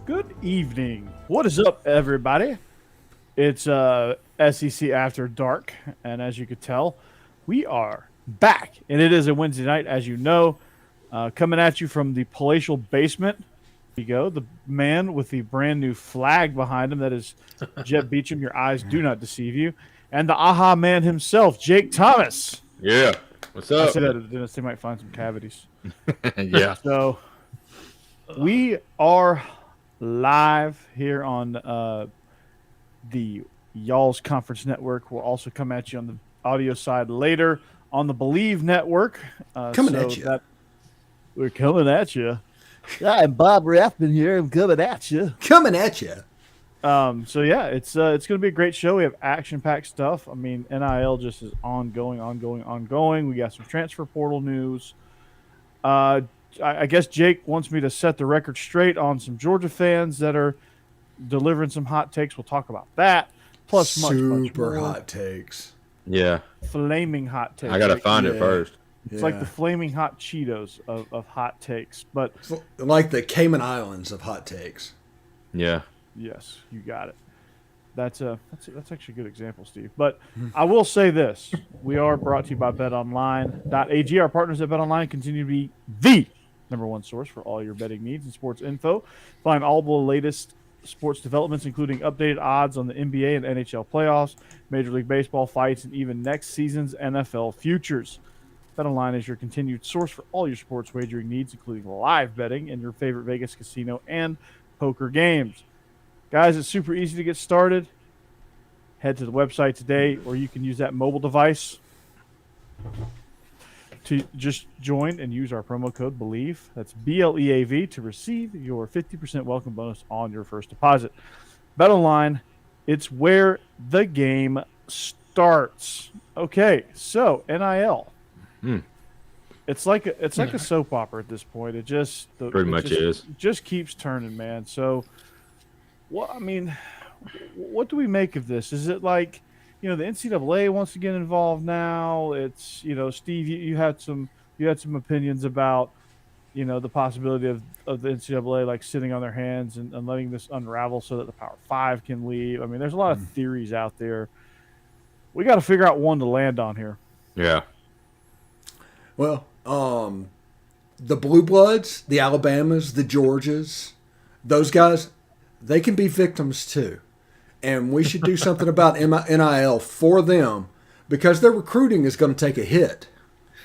Good evening. What is up, everybody? It's SEC After Dark, and as you could tell, we are back. And it is a Wednesday night, as you know, coming at you from the palatial basement. Here you go, the man with the brand new flag behind him. That is Jeb Beechum. Your eyes do not deceive you. And the aha man himself, Jake Thomas. Yeah. What's up? I said that they might find some cavities. Yeah. So we are live here on the Y'all's Conference Network. We'll also come at you on the audio side later on the Bleav Network. Coming at you. We're coming at you. I'm Bob Rathman here. I'm coming at you. Coming at you. So yeah, it's going to be a great show. We have action-packed stuff. I mean, NIL just is ongoing. We got some transfer portal news. I guess Jake wants me to set the record straight on some Georgia fans that are delivering some hot takes. We'll talk about that. Plus, much super more. hot takes. Yeah. Flaming hot takes. I got to find it first. It's like the flaming hot Cheetos of hot takes. But like the Cayman Islands of hot takes. Yeah. Yes, you got it. That's actually a good example, Steve. But I will say this. We are brought to you by BetOnline.ag. Our partners at BetOnline continue to be the number one source for all your betting needs and sports info. Find all the latest sports developments, including updated odds on the NBA and NHL playoffs, Major League Baseball fights, and even next season's NFL futures. BetOnline is your continued source for all your sports wagering needs, including live betting and your favorite Vegas casino and poker games. Guys, it's super easy to get started. Head to the website today, or you can use that mobile device to just join and use our promo code Bleav. That's BLEAV to receive your 50% welcome bonus on your first deposit. BetOnline, it's where the game starts. Okay, so NIL. It's like a soap opera at this point. It just keeps turning, man. So, what do we make of this? Is it like, the NCAA wants to get involved now? It's, Steve, you had some opinions about, the possibility of the NCAA like sitting on their hands and letting this unravel so that the Power Five can leave. I mean, there's a lot of theories out there. We got to figure out one to land on here. Yeah. Well, the Blue Bloods, the Alabamas, the Georgias, those guys, they can be victims too. And we should do something about NIL for them because their recruiting is going to take a hit.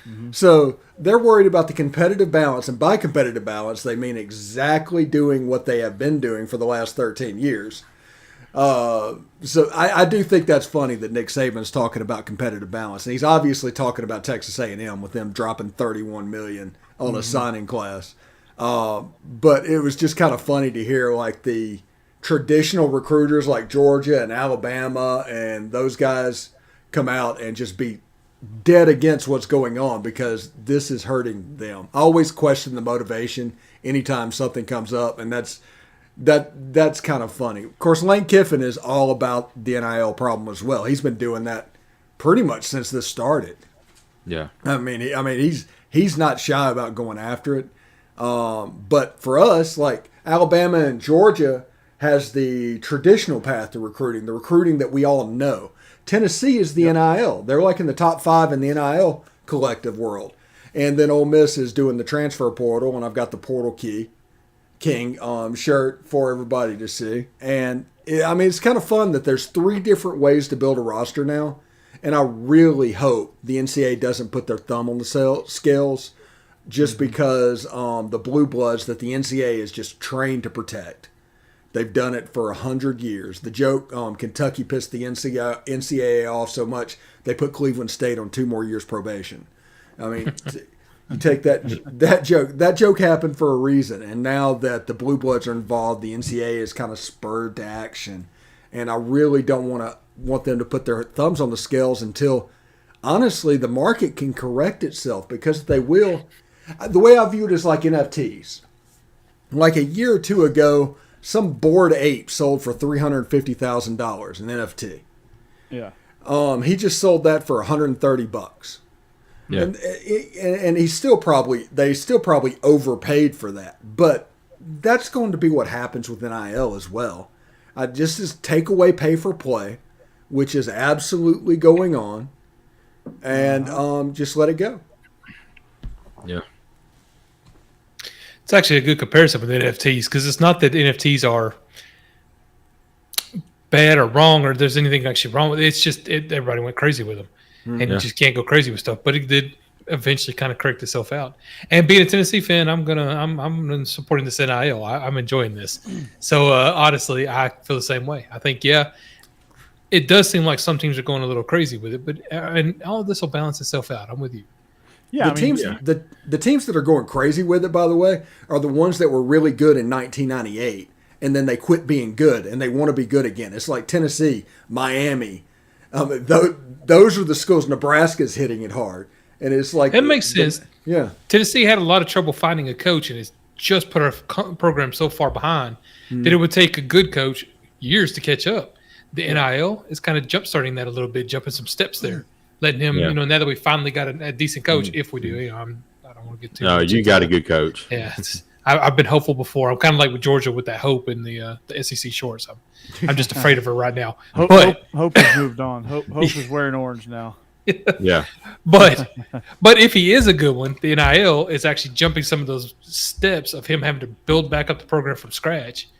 Mm-hmm. So they're worried about the competitive balance. And by competitive balance, they mean exactly doing what they have been doing for the last 13 years. So I do think that's funny that Nick Saban's talking about competitive balance. And he's obviously talking about Texas A&M with them dropping $31 million on a signing class. But it was just kind of funny to hear like the traditional recruiters like Georgia and Alabama and those guys come out and just be dead against what's going on because this is hurting them. I always question the motivation anytime something comes up, and that's kind of funny. Of course, Lane Kiffin is all about the NIL problem as well. He's been doing that pretty much since this started. Yeah. I mean, he's not shy about going after it. But for us, like Alabama and Georgia has the traditional path to recruiting, the recruiting that we all know. Tennessee is the NIL. They're like in the top 5 in the NIL collective world. And then Ole Miss is doing the transfer portal, and I've got the Portal King shirt for everybody to see. And it's kind of fun that there's 3 different ways to build a roster now. And I really hope the NCAA doesn't put their thumb on the scales just because the Blue Bloods that the NCAA is just trained to protect. They've done it for 100 years. The joke, Kentucky pissed the NCAA off so much they put Cleveland State on 2 more years probation. I mean, you take that joke. That joke happened for a reason, and now that the Blue Bloods are involved, the NCAA is kind of spurred to action. And I really don't want them to put their thumbs on the scales until, honestly, the market can correct itself, because if they will. The way I view it is like NFTs. Like a year or 2 ago, some bored ape sold for $350,000 an NFT. Yeah. He just sold that for $130. Yeah. And they still probably overpaid for that. But that's going to be what happens with NIL as well. Just as take away pay for play, which is absolutely going on, and just let it go. Yeah. It's actually a good comparison with NFTs because it's not that NFTs are bad or wrong or there's anything actually wrong with it. It's just everybody went crazy with them, and you just can't go crazy with stuff. But it did eventually kind of correct itself out. And being a Tennessee fan, I'm supporting this NIL. I'm enjoying this. So honestly, I feel the same way. I think it does seem like some teams are going a little crazy with it, but and all of this will balance itself out. I'm with you. Yeah, the teams that are going crazy with it, by the way, are the ones that were really good in 1998, and then they quit being good, and they want to be good again. It's like Tennessee, Miami. Those are the schools. Nebraska's hitting it hard, and it's like that makes sense. Yeah, Tennessee had a lot of trouble finding a coach, and it's just put our program so far behind that it would take a good coach years to catch up. The NIL is kind of jump-starting that a little bit, jumping some steps there. Letting him, now that we finally got a decent coach, if we do, I don't want to get too. No, you got a good coach. Yeah, I've been hopeful before. I'm kind of like with Georgia with that hope in the SEC shorts. I'm just afraid of her right now. Hope has moved on. Hope is wearing orange now. Yeah, but if he is a good one, the NIL is actually jumping some of those steps of him having to build back up the program from scratch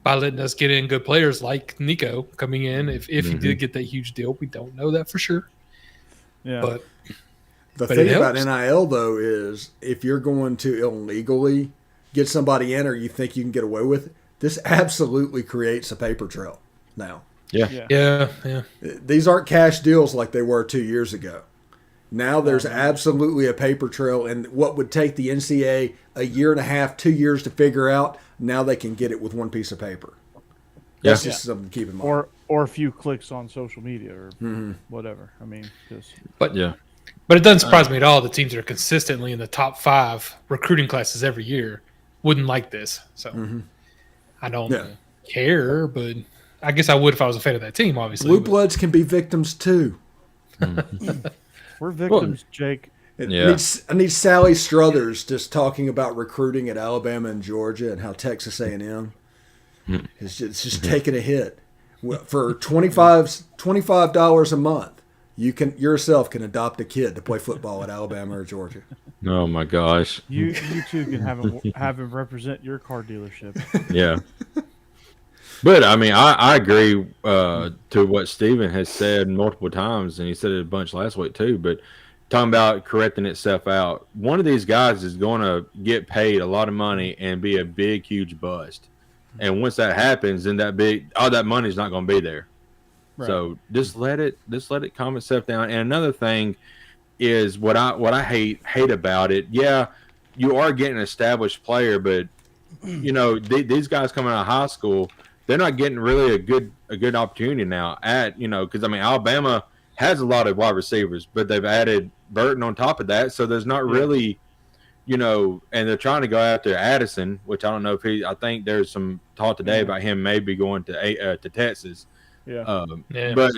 by letting us get in good players like Nico coming in. If he did get that huge deal, we don't know that for sure. Yeah. But the thing about NIL, though, is if you're going to illegally get somebody in or you think you can get away with it, this absolutely creates a paper trail now. Yeah. These aren't cash deals like they were 2 years ago. Now there's absolutely a paper trail, and what would take the NCAA a year and a half, 2 years to figure out, now they can get it with one piece of paper. That's just something to keep in mind. Or a few clicks on social media or whatever. I mean, but it doesn't surprise me at all. The teams that are consistently in the top 5 recruiting classes every year wouldn't like this. So I don't care, but I guess I would if I was a fan of that team, obviously. Blue Bloods can be victims too. We're victims, Jake. I need Sally Struthers just talking about recruiting at Alabama and Georgia and how Texas A&M is just taking a hit. For $25 a month, you yourself can adopt a kid to play football at Alabama or Georgia. Oh my gosh. You too can have him represent your car dealership. Yeah. But I mean, I agree to what Steven has said multiple times, and he said it a bunch last week too. But talking about correcting itself out, one of these guys is going to get paid a lot of money and be a big, huge bust. And once that happens, then all that money is not going to be there. Right. So just let it calm itself down. And another thing is what I hate about it. Yeah, you are getting an established player, but these guys coming out of high school, they're not getting really a good opportunity now because I mean Alabama has a lot of wide receivers, but they've added Burton on top of that, so there's not really. And they're trying to go after Addison, which I don't know if I think there's some talk today about him maybe going to Texas. Yeah. But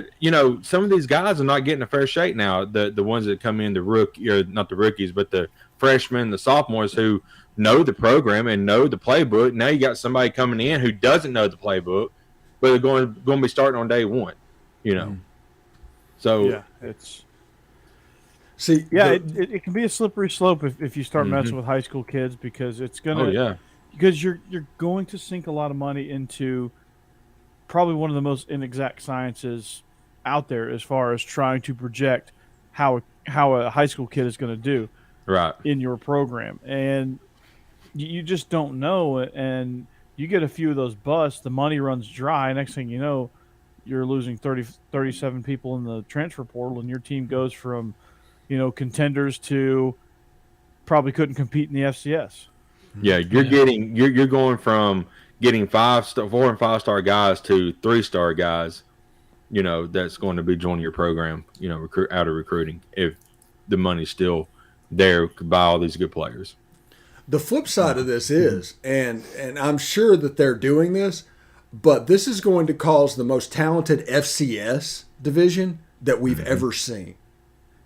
some of these guys are not getting a fair shake now. The ones that come in, not the rookies, but the freshmen, the sophomores who know the program and know the playbook. Now you got somebody coming in who doesn't know the playbook, but they're going to be starting on day one. So yeah, it's. See, it can be a slippery slope if you start messing with high school kids because it's gonna. Because you're going to sink a lot of money into probably one of the most inexact sciences out there as far as trying to project how a high school kid is going to do in your program, and you just don't know. And you get a few of those busts, the money runs dry. Next thing you know, you're losing 37 people in the transfer portal, and your team goes from contenders to probably couldn't compete in the FCS. Yeah, you're going from getting 4 and 5 star guys to 3-star guys. That's going to be joining your program. Out of recruiting if the money's still there to buy all these good players. The flip side of this is, and I'm sure that they're doing this, but this is going to cause the most talented FCS division that we've ever seen.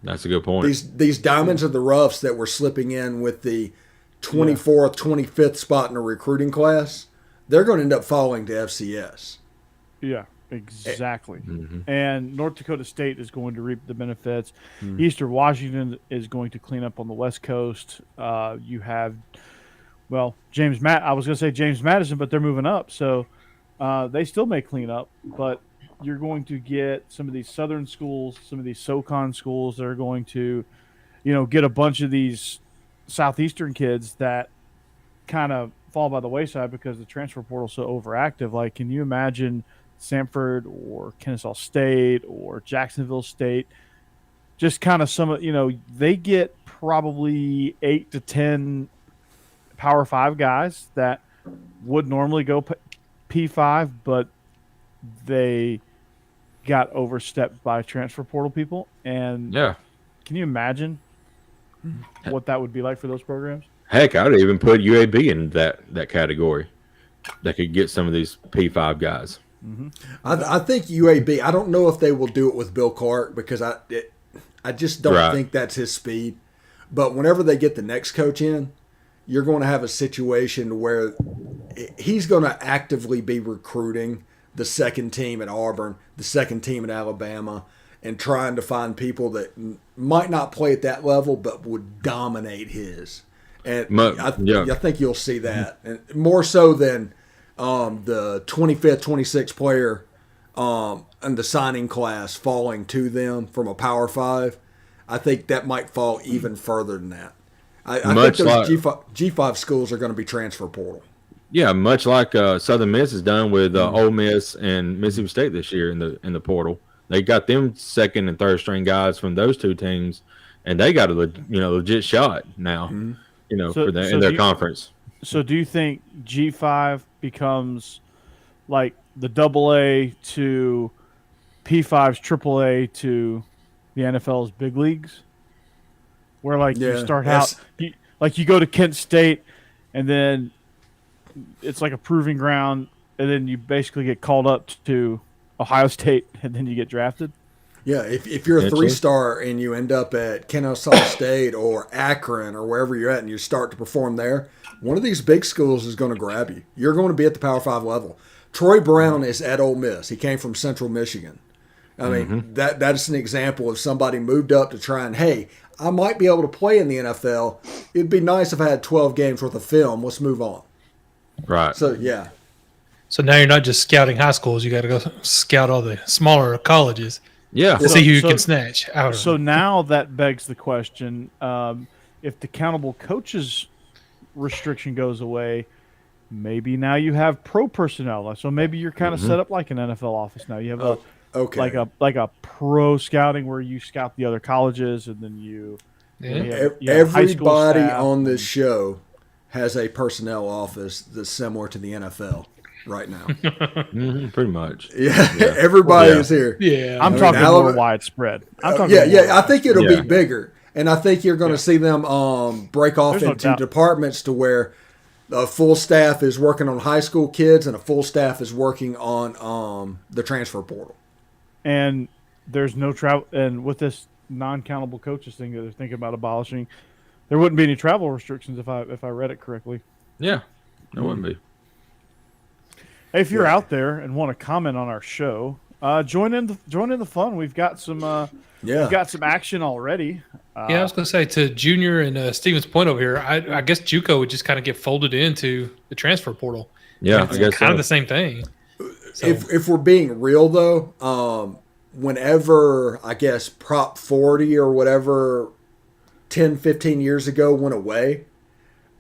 That's a good point. These diamonds of the roughs that were slipping in with the 24th, 25th spot in a recruiting class, they're going to end up falling to FCS. Yeah, exactly. Mm-hmm. And North Dakota State is going to reap the benefits. Eastern Washington is going to clean up on the West Coast. You have, I was going to say James Madison, but they're moving up. So they still may clean up, but you're going to get some of these southern schools, some of these SoCon schools that are going to, get a bunch of these Southeastern kids that kind of fall by the wayside because the transfer portal is so overactive. Like, can you imagine Samford or Kennesaw State or Jacksonville State? Just kind of they get probably 8 to 10 Power 5 guys that would normally go P5, but they got overstepped by transfer portal people. And can you imagine what that would be like for those programs? Heck, I would even put UAB in that category. That could get some of these P5 guys. Mm-hmm. I think UAB. I don't know if they will do it with Bill Clark because I just don't think that's his speed. But whenever they get the next coach in, you're going to have a situation where he's going to actively be recruiting the second team at Auburn, the second team at Alabama, and trying to find people that might not play at that level but would dominate his. And I think you'll see that, and more so than the 25th, 26th player in the signing class falling to them from a Power 5. I think that might fall even further than that. I think those G5 schools are going to be transfer portal. Yeah, much like Southern Miss has done with Ole Miss and Mississippi State this year in the portal. They got them second and third string guys from those two teams, and they got a legit shot now. For their conference. So do you think G5 becomes like the AA to P5's AAA to the NFL's big leagues? Where you start out, you go to Kent State, and then it's like a proving ground, and then you basically get called up to Ohio State, and then you get drafted. Yeah, if you're a 3-star and you end up at Kennesaw State or Akron or wherever you're at and you start to perform there, one of these big schools is going to grab you. You're going to be at the Power 5 level. Troy Brown is at Ole Miss. He came from Central Michigan. I mean, that is an example of somebody moved up to try and, hey, I might be able to play in the NFL. It'd be nice if I had 12 games worth of film. Let's move on. Right. So, yeah. So now you're not just scouting high schools. You got to go scout all the smaller colleges. Yeah. To see who you can snatch out of. So now that begs the question, if the countable coaches restriction goes away, maybe now you have pro personnel. So maybe you're kind of set up like an NFL office now. You have like a pro scouting where you scout the other colleges, and then you have everybody on this show has a personnel office that's similar to the NFL right now. Pretty much. Yeah. Everybody is here. Yeah. I'm talking more widespread. I think it'll be bigger. And I think you're going to see them break off into departments to where a full staff is working on high school kids and a full staff is working on the transfer portal. And there's no travel. And with this non-countable coaches thing that they're thinking about abolishing, there wouldn't be any travel restrictions if I read it correctly. Yeah, there wouldn't be. Hey, if you're out there and want to comment on our show, join in the fun. We've got some action already. I was going to say to Junior and Stevens' point over here, I guess JUCO would just kind of get folded into the transfer portal. Yeah, I guess kind of the same thing. So. If we're being real though, whenever I guess Prop 40 or whatever 10, 15 years ago went away,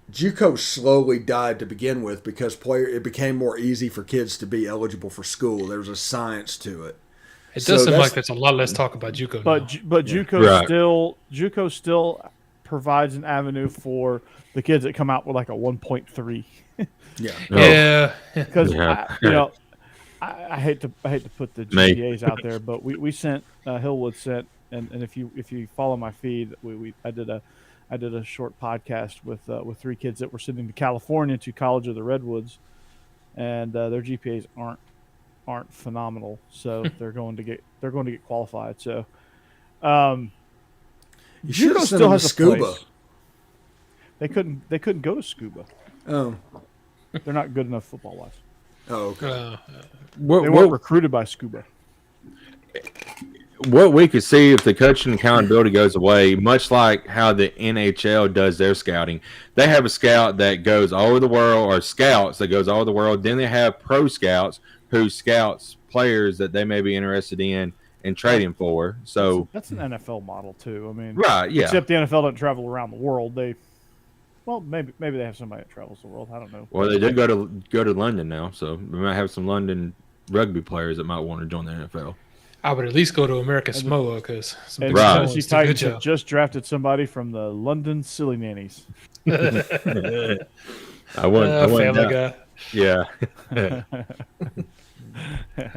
JUCO slowly died to begin with because it became more easy for kids to be eligible for school. There was a science to it. It does seem like there's a lot less talk about JUCO now. But JUCO still provides an avenue for the kids that come out with like a 1.3. Because I hate to put the GPAs out there, but we sent Hillwood sent, and if you follow my feed, I did a short podcast with 3 kids that were sending to California to College of the Redwoods, and their GPAs aren't phenomenal, so they're going to get qualified. So, JUCO still has a scuba. place. They couldn't go to scuba. Oh. They're not good enough football wise. Oh, okay. They weren't recruited by scuba. What we could see if the coaching accountability goes away, much like how the NHL does their scouting, they have a scout that goes all over the world, or scouts that goes all over the world. Then they have pro scouts who scouts players that they may be interested in and trading for. So that's an NFL model too. I mean, right, yeah. Except the NFL doesn't travel around the world. Maybe they have somebody that travels the world. I don't know. Well, they did go to London now, so we might have some London rugby players that might want to join the NFL. I would at least go to American Samoa because Tennessee Titans have just drafted somebody from the London Silly Nannies. I want Family Guy. Yeah.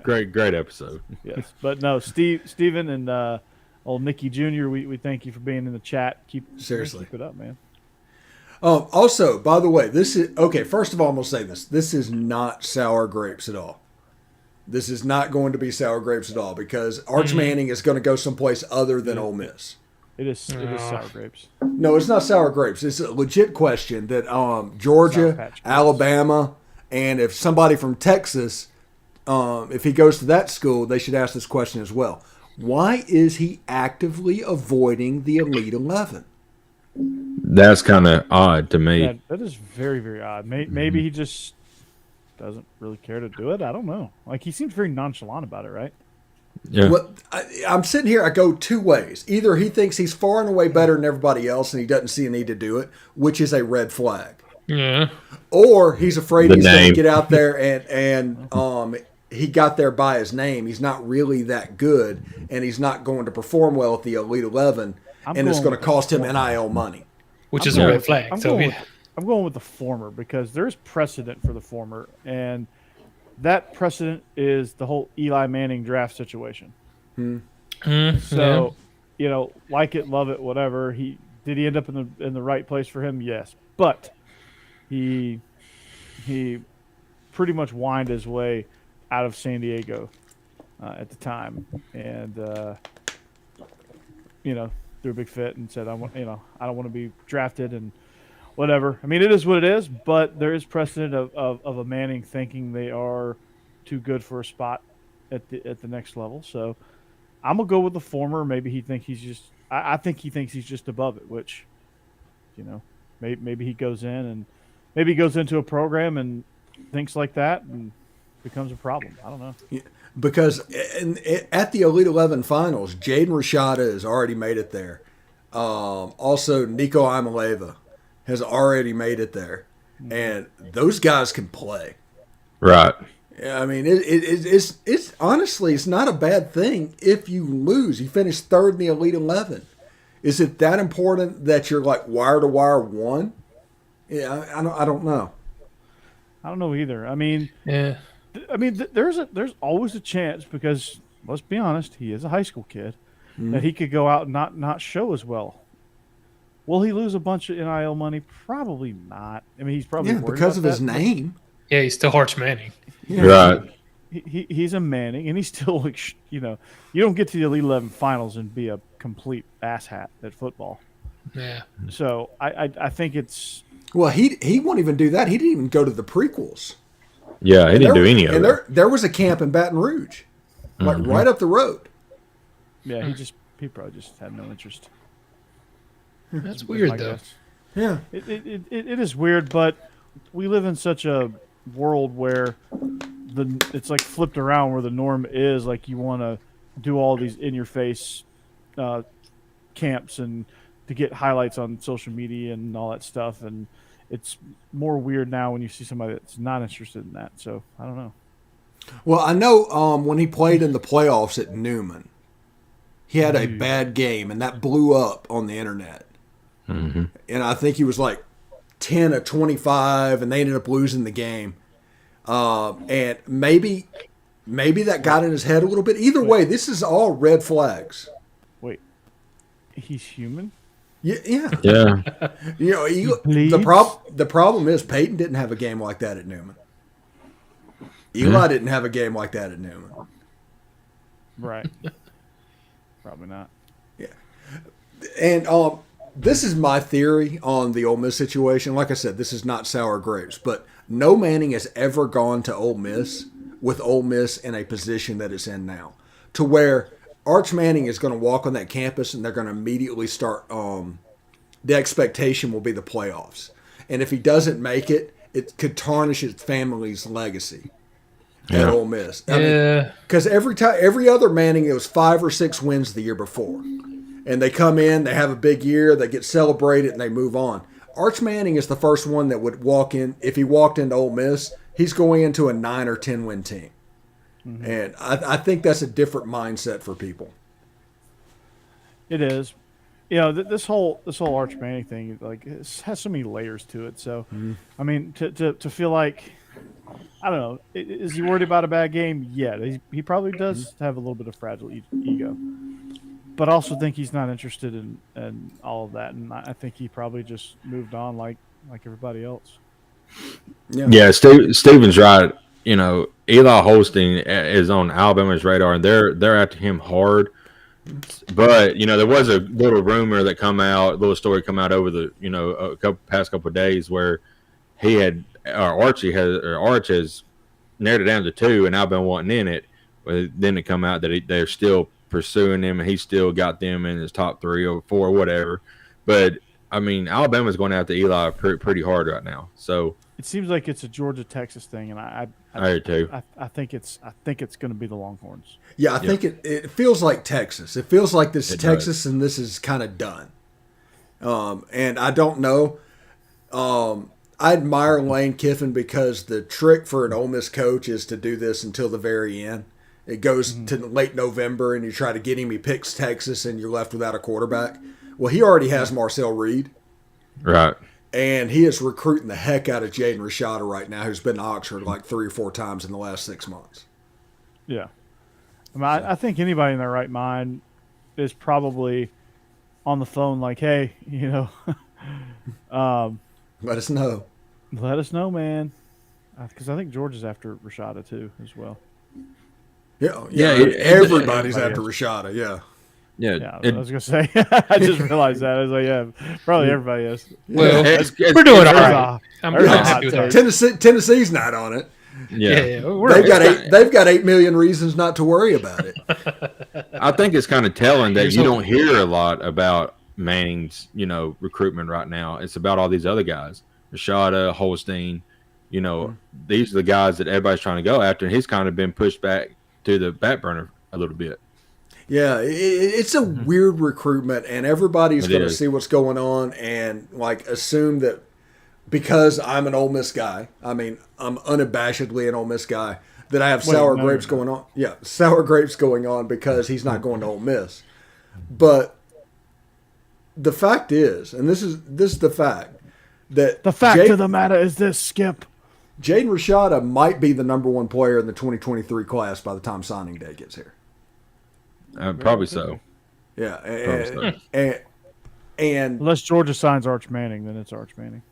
great episode. Yes, but no, Steven and old Nicky Jr. We thank you for being in the chat. Keep it up, man. Also, by the way, this is okay. First of all, I'm gonna say this: this is not sour grapes at all. This is not going to be sour grapes at all because Arch Manning is going to go someplace other than Ole Miss. It is sour grapes. No, it's not sour grapes. It's a legit question that Georgia, Alabama, and if somebody from Texas, if he goes to that school, they should ask this question as well. Why is he actively avoiding the Elite 11? That's kind of odd to me. Yeah, that is very, very odd. Maybe he just doesn't really care to do it. I don't know. Like, he seems very nonchalant about it, right? Yeah. Well, I'm sitting here. I go two ways. Either he thinks he's far and away better than everybody else, and he doesn't see a need to do it, which is a red flag. Yeah. Or he's afraid he's going to get out there and he got there by his name. He's not really that good, and he's not going to perform well at the Elite 11, and it's going to cost him NIL money. Which is a red flag. I'm going with the former because there's precedent for the former, and that precedent is the whole Eli Manning draft situation. So, like it, love it, whatever. Did he end up in the right place for him? Yes, but he pretty much whined his way out of San Diego at the time, and threw a big fit and said, I don't want to be drafted and whatever. I mean, it is what it is, but there is precedent of a Manning thinking they are too good for a spot at the next level. So I'm gonna go with the former. Maybe he thinks he's just. I think he thinks he's just above it, which, maybe he goes in and maybe he goes into a program and thinks like that and becomes a problem. I don't know. Yeah, because at the Elite 11 finals, Jaden Rashada has already made it there. Also, Nico Imaleva has already made it there, and those guys can play. Right. I mean, it's honestly, it's not a bad thing if you lose. You finish third in the Elite 11. Is it that important that you're like wire to wire one? Yeah, I don't know. I don't know either. I mean, yeah. There's always a chance because let's be honest, he is a high school kid that he could go out and not show as well. Will he lose a bunch of NIL money? Probably not. I mean, he's probably because of his name. Yeah, he's still Arch Manning. Yeah. Right. He's a Manning, and he's still like, you don't get to the Elite 11 finals and be a complete asshat at football. Yeah. So I think it's. Well, he won't even do that. He didn't even go to the prequels. Yeah, he didn't do any of it. And there was a camp in Baton Rouge, like right up the road. Yeah, he probably just had no interest. That's weird, though. Yeah. It is weird, but we live in such a world where it's like flipped around where the norm is like you want to do all these in-your-face camps and to get highlights on social media and all that stuff, and it's more weird now when you see somebody that's not interested in that. So I don't know. Well, I know when he played in the playoffs at Newman, he had a bad game, and that blew up on the internet. Mm-hmm. And I think he was like 10 of 25, and they ended up losing the game. And maybe that got in his head a little bit. Either way, this is all red flags. Wait, he's human? Yeah. Yeah. The problem is Peyton didn't have a game like that at Newman. Eli didn't have a game like that at Newman. Right. Probably not. Yeah. And This is my theory on the Ole Miss situation. Like I said, this is not sour grapes, but no Manning has ever gone to Ole Miss with Ole Miss in a position that it's in now, to where Arch Manning is going to walk on that campus and they're going to immediately start. The expectation will be the playoffs, and if he doesn't make it, it could tarnish his family's legacy at Ole Miss. Because every other Manning, it was 5 or 6 wins the year before. And they come in, they have a big year, they get celebrated, and they move on. Arch Manning is the first one that would walk in. If he walked into Ole Miss, he's going into a 9 or 10 win team. Mm-hmm. And I think that's a different mindset for people. It is. You know, this whole Arch Manning thing, like, it has so many layers to it. So, I mean, to feel like, I don't know, is he worried about a bad game? Yeah, he probably does have a little bit of fragile ego. But I also think he's not interested in all of that, and I think he probably just moved on like everybody else. Yeah, Steven's right. You know, Eli Holstein is on Alabama's radar, and they're after him hard. But you know, there was a little rumor that story come out over the past couple of days where Arch has narrowed it down to 2, and Alabama wasn't in it. But then it come out that they're still pursuing him, and he still got them in his top 3 or 4 or whatever. But I mean, Alabama's going after Eli pretty hard right now. So it seems like it's a Georgia-Texas thing, and I do too. I think it's going to be the Longhorns. Yeah, I think it feels like Texas. It feels like this It Texas, does. and this is kind of done. And I don't know. I admire Lane Kiffin because the trick for an Ole Miss coach is to do this until the very end. It goes to late November, and you try to get him. He picks Texas, and you're left without a quarterback. Well, he already has Marcel Reed. Right. And he is recruiting the heck out of Jaden Rashada right now, who's been to Oxford like 3 or 4 times in the last 6 months. Yeah. I mean, I think anybody in their right mind is probably on the phone like, hey, you know, let us know. Let us know, man. Because I think Georgia's after Rashada, too, as well. Yeah, everybody's after Rashada, yeah. Yeah, I was going to say. I just realized that. I was like, yeah, probably everybody is. Well, we're doing all right. I'm really happy with that. Tennessee's not on it. Yeah. They've got 8 million reasons not to worry about it. I think it's kind of telling that you don't hear a lot about Manning's, recruitment right now. It's about all these other guys, Rashada, Holstein. These are the guys that everybody's trying to go after, and he's kind of been pushed back to the back burner a little bit. Yeah, it's a weird recruitment, and everybody's going to see what's going on and assume that because I'm an Ole Miss guy, I mean, I'm unabashedly an Ole Miss guy, that I have sour grapes going on. Yeah, sour grapes going on because he's not going to Ole Miss. But the fact is, and this is the fact, that the fact of the matter is this, Skip. Jaden Rashada might be the number 1 player in the 2023 class by the time signing day gets here. Probably so. Yeah, Probably and unless Georgia signs Arch Manning, then it's Arch Manning.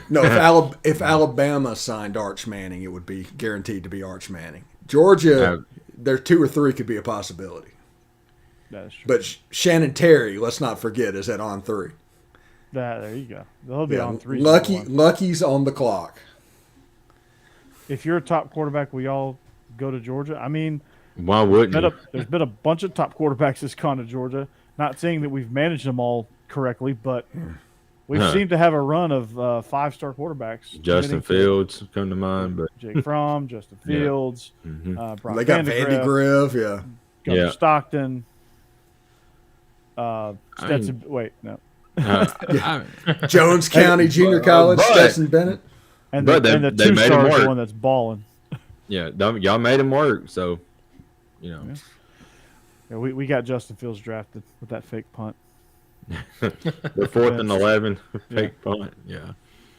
No, if Alabama signed Arch Manning, it would be guaranteed to be Arch Manning. Georgia, there 2 or 3 could be a possibility. That is true. But Shannon Terry, let's not forget, is at on 3. There you go. They'll be on 3. Lucky's on the clock. If you're a top quarterback, we all go to Georgia. I mean, why wouldn't you? There's been a bunch of top quarterbacks that's gone to Georgia. Not saying that we've managed them all correctly, but we've seemed to have a run of 5-star quarterbacks. Justin Fields come to mind, but Jake Fromm, Justin Fields, Brock they got Vandegrift, Gunnar Stockton, Stetson. Wait, no. Jones County Junior College, Stetson Bennett. And the 2-star is the one that's balling. Yeah, y'all made him work, so, Yeah, we got Justin Fields drafted with that fake punt. The 4th and 11 fake punt, yeah.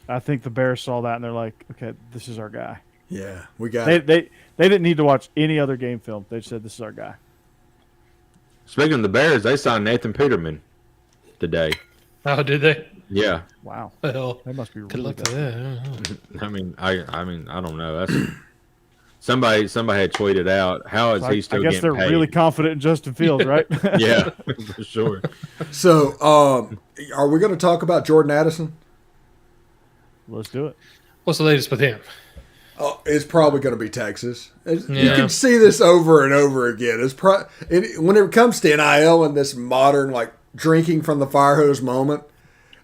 I think the Bears saw that, and they're like, okay, this is our guy. Yeah, we got it. They didn't need to watch any other game film. They said, this is our guy. Speaking of the Bears, they signed Nathan Peterman today. Oh, did they? Yeah. Wow. Well, they must be good really luck good. to that. I mean, I don't know. somebody had tweeted out, how is So he still I guess getting they're paid? really confident in Justin Fields, right? Yeah, for sure. So, are we going to talk about Jordan Addison? Let's do it. What's the latest with him? Oh, it's probably going to be Texas. You Yeah. can see this over and over again. When it comes to NIL and this modern, like, drinking from the fire hose moment,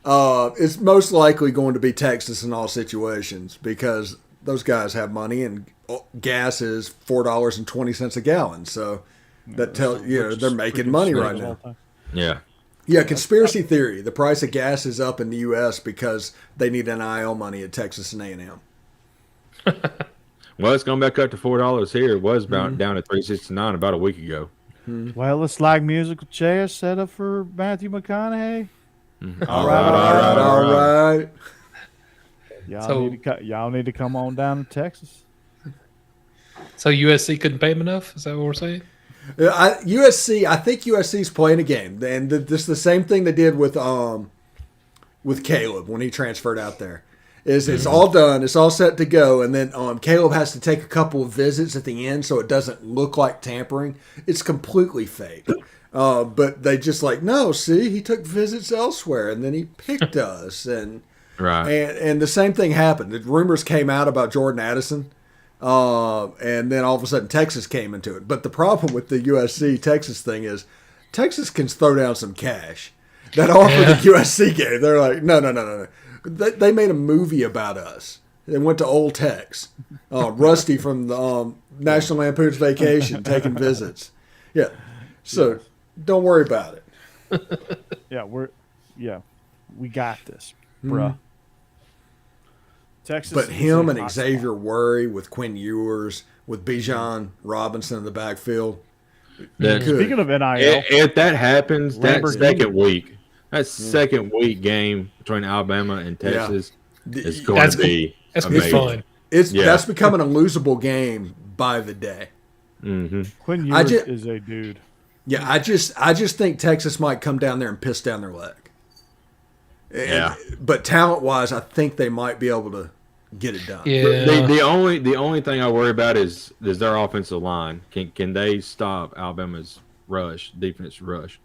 it's most likely going to be Texas in all situations because those guys have money and gas is $4.20 a gallon. So that tells they're making money right now. Yeah. Yeah, conspiracy theory. The price of gas is up in the U.S. because they need NIL money at Texas and A&M. Well, it's going back up to $4 here. It was about down at $3.69 about a week ago. Well, it's like musical chairs set up for Matthew McConaughey. All right. Y'all need to come on down to Texas. So USC couldn't pay him enough? Is that what we're saying? USC, I think USC's playing a game, and this is the same thing they did with Caleb when he transferred out there. It's all done, it's all set to go, and then Caleb has to take a couple of visits at the end so it doesn't look like tampering. It's completely fake. But they just no, see, he took visits elsewhere, and then he picked us, and Right. and the same thing happened. The rumors came out about Jordan Addison. And then all of a sudden Texas came into it. But the problem with the USC Texas thing is Texas can throw down some cash. That offer the USC game, they're like, no. They made a movie about us. They went to Old Tex. Rusty from the National Lampoon's Vacation taking visits. Yeah. So don't worry about it. We got this, bruh. Texas, but him and Xavier Worry with Quinn Ewers, with Bijan Robinson in the backfield. Speaking of NIL, if that happens, that Lamborghini. second week game between Alabama and Texas is going That's to be That's gonna be amazing. fun. That's becoming a losable game by the day. Mm-hmm. Quinn Ewers is a dude. Yeah, I just think Texas might come down there and piss down their leg. But talent wise, I think they might be able to get it done. Yeah. The only thing I worry about is their offensive line. Can they stop Alabama's defense rush?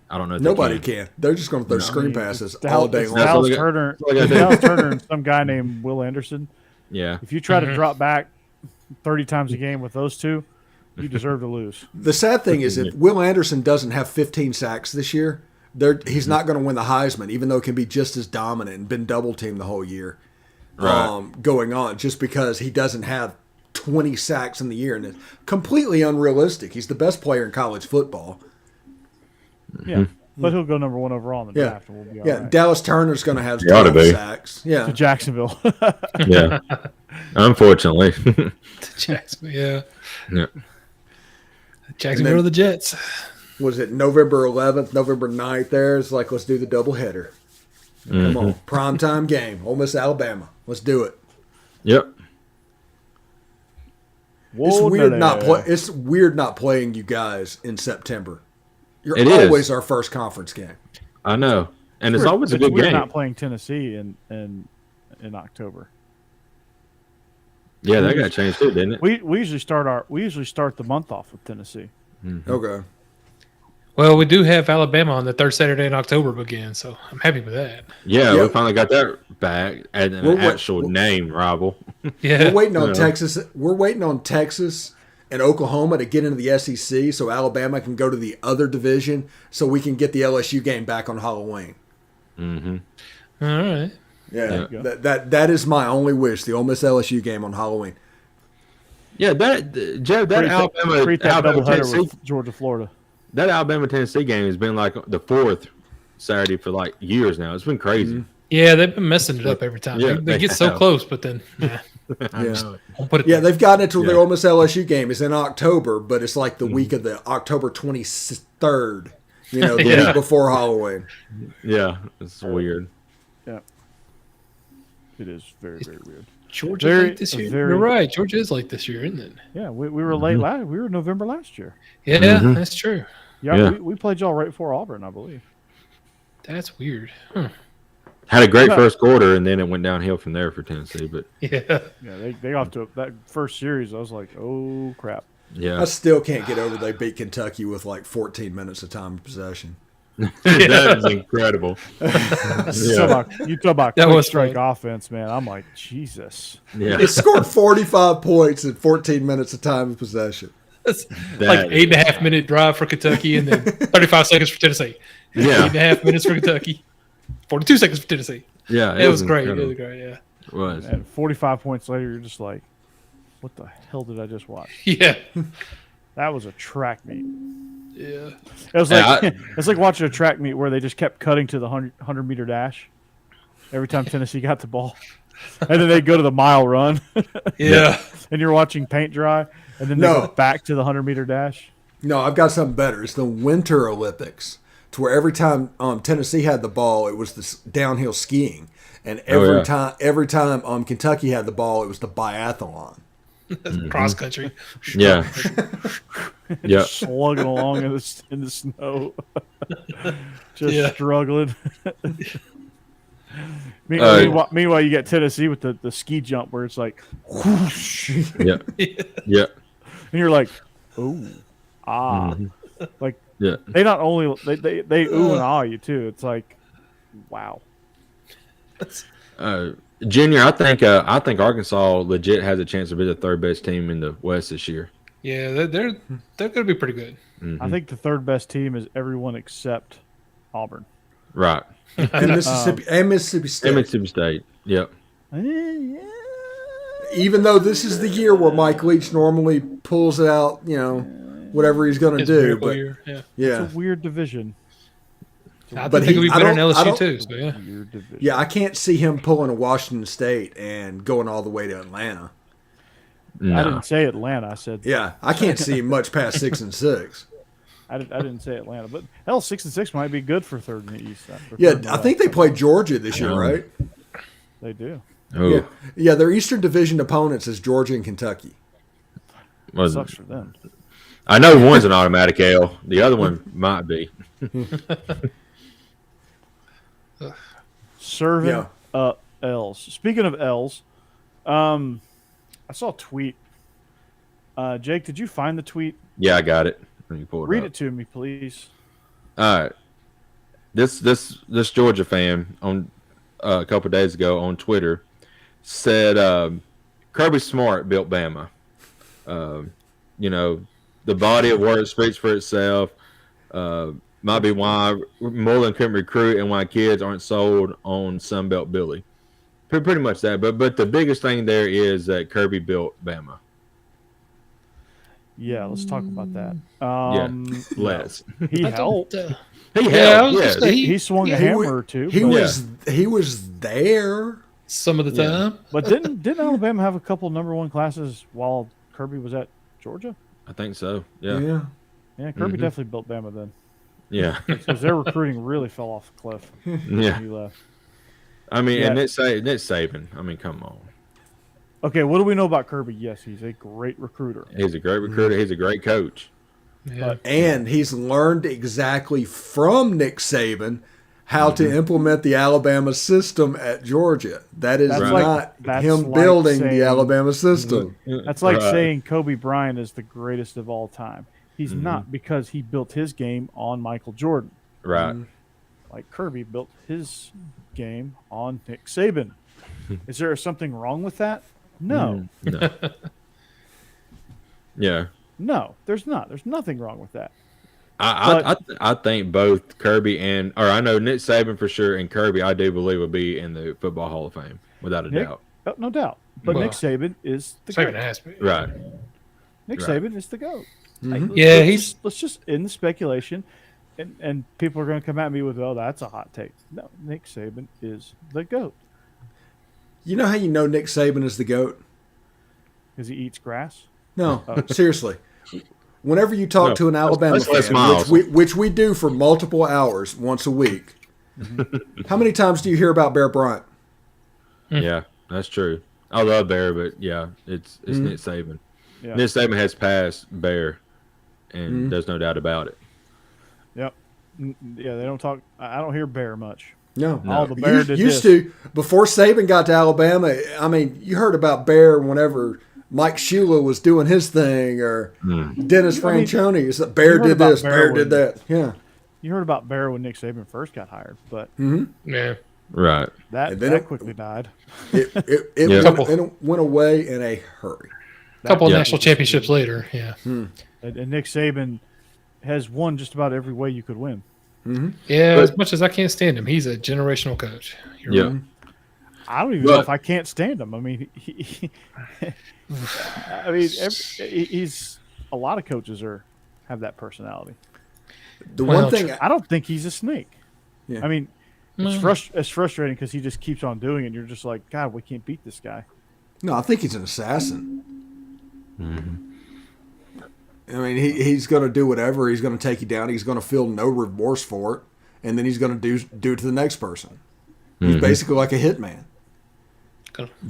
I don't know. If Nobody can. They're just going to throw screen passes all day long. Dallas Turner and some guy named Will Anderson. Yeah. If you try to drop back 30 times a game with those two, you deserve to lose. The sad thing is if Will Anderson doesn't have 15 sacks this year, he's not going to win the Heisman, even though it can be just as dominant and been double-teamed the whole year going on, just because he doesn't have 20 sacks in the year. And it's completely unrealistic. He's the best player in college football. Yeah, but he'll go number 1 overall in the draft, and we'll be all right. Dallas Turner's going to have 12 sacks. Yeah, to Jacksonville. Yeah, unfortunately. Jacksonville, Yeah. Jacksonville, the Jets. Was it November 11th, November 9th there? It's like, let's do the doubleheader. Come on. Primetime game. Ole Miss, Alabama. Let's do it. Yep. It's weird not playing you guys in September. You're always our first conference game. I know. And it's always a good game. We're not playing Tennessee in October. Yeah, that got changed too, didn't it? We usually start the month off with Tennessee. Mm-hmm. Okay. Well, we do have Alabama on the third Saturday in October again, so I'm happy with that. Yeah, we finally got that back and an actual name rival. Yeah, we're waiting on Texas. We're waiting on Texas and Oklahoma to get into the SEC, so Alabama can go to the other division, so we can get the LSU game back on Halloween. Mm-hmm. All right. Yeah, that is my only wish: the Ole Miss LSU game on Halloween. Yeah, Alabama Tennessee with Georgia, Florida. That Alabama Tennessee game has been like the fourth Saturday for like years now. It's been crazy. Mm-hmm. Yeah, they've been messing it up every time. Yeah, they get so close, but then won't put it there. They've gotten into the Ole Miss LSU game. It's in October, but it's like the week of the October 23rd. The week before Halloween. Yeah, it's weird. Yeah, it is very, very weird. Georgia late this year. You're right. Georgia is late this year, isn't it? Yeah, we were late we were November last year. Yeah, that's true. Yeah, we played y'all right before Auburn, I believe. That's weird. Huh. Had a great first quarter, and then it went downhill from there for Tennessee. But Yeah. They got to that first series. I was like, oh crap. yeah, I still can't get over they beat Kentucky with like 14 minutes of time of possession. that is incredible. You talk about That quick was strike offense, man. I'm like, Jesus. Yeah, They scored 45 points in 14 minutes of time of possession. That's That like 8.5 minute drive for Kentucky and then 35 seconds for Tennessee. Yeah. 8.5 minutes for Kentucky. 42 seconds for Tennessee. yeah, It was great. It incredible. was great. Yeah. It was. And 45 points later, you're just like, what the hell did I just watch? Yeah. That was a track meet. Yeah. It was like Yeah, it's like watching a track meet where they just kept cutting to the 100-meter dash every time Tennessee got the ball, and then they go to the mile run, Yeah. and you're watching paint dry, and then they No. go back to the 100-meter dash. No, I've got something better. It's the Winter Olympics, to where every time Tennessee had the ball, it was this downhill skiing, and every time Kentucky had the ball, it was the biathlon. Cross country. Yeah, yeah. Slugging along in the snow, just Yeah. struggling. Meanwhile, you get Tennessee with the ski jump where it's like, whoosh, Yeah, yeah, and you're like, ooh, ah, like yeah. they not only they ooh and ah you too. It's like, wow. Junior, I think Arkansas legit has a chance to be the third best team in the West this year. Yeah, they're going to be pretty good. I think the third best team is everyone except Auburn. Right. And Mississippi State. And Mississippi State. Yep. Even though this is the year where Mike Leach normally pulls out, whatever he's going to It's do. miracle But year. Yeah. yeah, It's a weird division. I But think it'll be I better than don't- I LSU don't- too. So yeah. Weird division. yeah, I can't see him pulling a Washington State and going all the way to Atlanta. I No. didn't say Atlanta. I said Yeah, I can't see him much past 6-6. I didn't say Atlanta, but hell, 6-6 might be good for third in the East. Yeah, I think they play Georgia this year, right? they do. Oh, Yeah, their Eastern Division opponents is Georgia and Kentucky. was Sucks for them. I know one's an automatic L. The other one might be. Serving L's. Speaking of L's, I saw a tweet. Jake, did you find the tweet? Yeah, I got it. Let me pull it Read up. it to me, please. All right. This Georgia fan on a couple of days ago on Twitter said Kirby Smart built Bama. The body of work speaks for itself. Might be why Mullen couldn't recruit and why kids aren't sold on Sunbelt Billy. Pretty much that. But the biggest thing there is that Kirby built Bama. Yeah, let's talk about that. Let's. He helped. He Yeah, I helped. was Yeah. gonna say He swung a hammer or two. He but, was there. some of the time. but didn't Alabama have a couple #1 classes while Kirby was at Georgia? I think so. Yeah. Yeah, Kirby definitely built Bama then, Yeah. because their recruiting really fell off the cliff. Yeah. He left. I mean, Yeah. and Nick Saban. I mean, come on. Okay, what do we know about Kirby? Yes, he's a great recruiter. He's a great recruiter. He's a great coach. Yeah. And he's learned exactly from Nick Saban how to implement the Alabama system at Georgia. That is That's not that's him like building saying- the Alabama system. That's like Right. saying Kobe Bryant is the greatest of all time. He's Mm-hmm. not, because he built his game on Michael Jordan. Right. Like Kirby built his game on Nick Saban. Is there something wrong with that? No. No. Yeah. No, there's not. There's nothing wrong with that. I think both Kirby I know Nick Saban for sure, and Kirby I do believe will be in the Football Hall of Fame without a Nick, doubt. oh, no doubt. But Well, Nick Saban is the Saban GOAT. has to be. Right. Nick right. Saban is the GOAT. Yeah, let's just end the speculation, and people are going to come at me with, "Oh, that's a hot take." No, Nick Saban is the GOAT You know how you know Nick Saban is the GOAT? because he eats grass. No, seriously. Whenever you talk to an Alabama that's Les fan, Miles. which we do for multiple hours once a week, how many times do you hear about Bear Bryant? Yeah, that's true. I love Bear, but yeah, it's Nick Saban. Yeah. Nick Saban has passed Bear, and there's no doubt about it. Yep. Yeah, they don't talk. I don't hear Bear much. No. All the Bear did used this. to, before Saban got to Alabama, I mean, you heard about Bear whenever Mike Shula was doing his thing or Dennis Franchione. It's that Bear did this, Bear did that. Yeah. You heard about Bear when Nick Saban first got hired, but Yeah. Right. that quickly died. It went away in a hurry. A couple of national championships later, yeah. And Nick Saban has won just about every way you could win. Yeah, as much as I can't stand him, he's a generational coach. You're right. I don't even know if I can't stand him. I mean, he's a lot of coaches have that personality. One thing I don't think he's a snake. Yeah. I mean, it's frustrating because he just keeps on doing it. And you're just like, God, we can't beat this guy. No, I think he's an assassin. I mean, he's going to do whatever. He's going to take you down. He's going to feel no remorse for it, and then he's going to do it to the next person. He's basically like a hitman.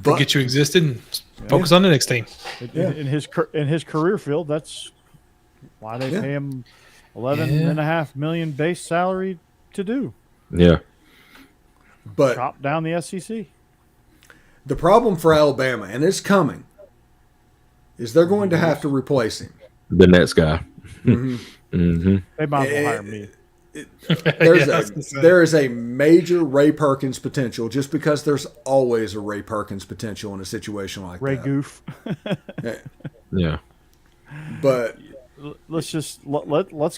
Forget you existed and focus on the next team. In his career field, that's why they pay him $11.5 million base salary to do. Yeah. But Chop down the SEC. the problem for Alabama, and it's coming, is they're going to have to replace him. The next guy. They might as well hire me. There is a major Ray Perkins potential just because there's always a Ray Perkins potential in a situation like Ray that. Goof. Yeah. But let's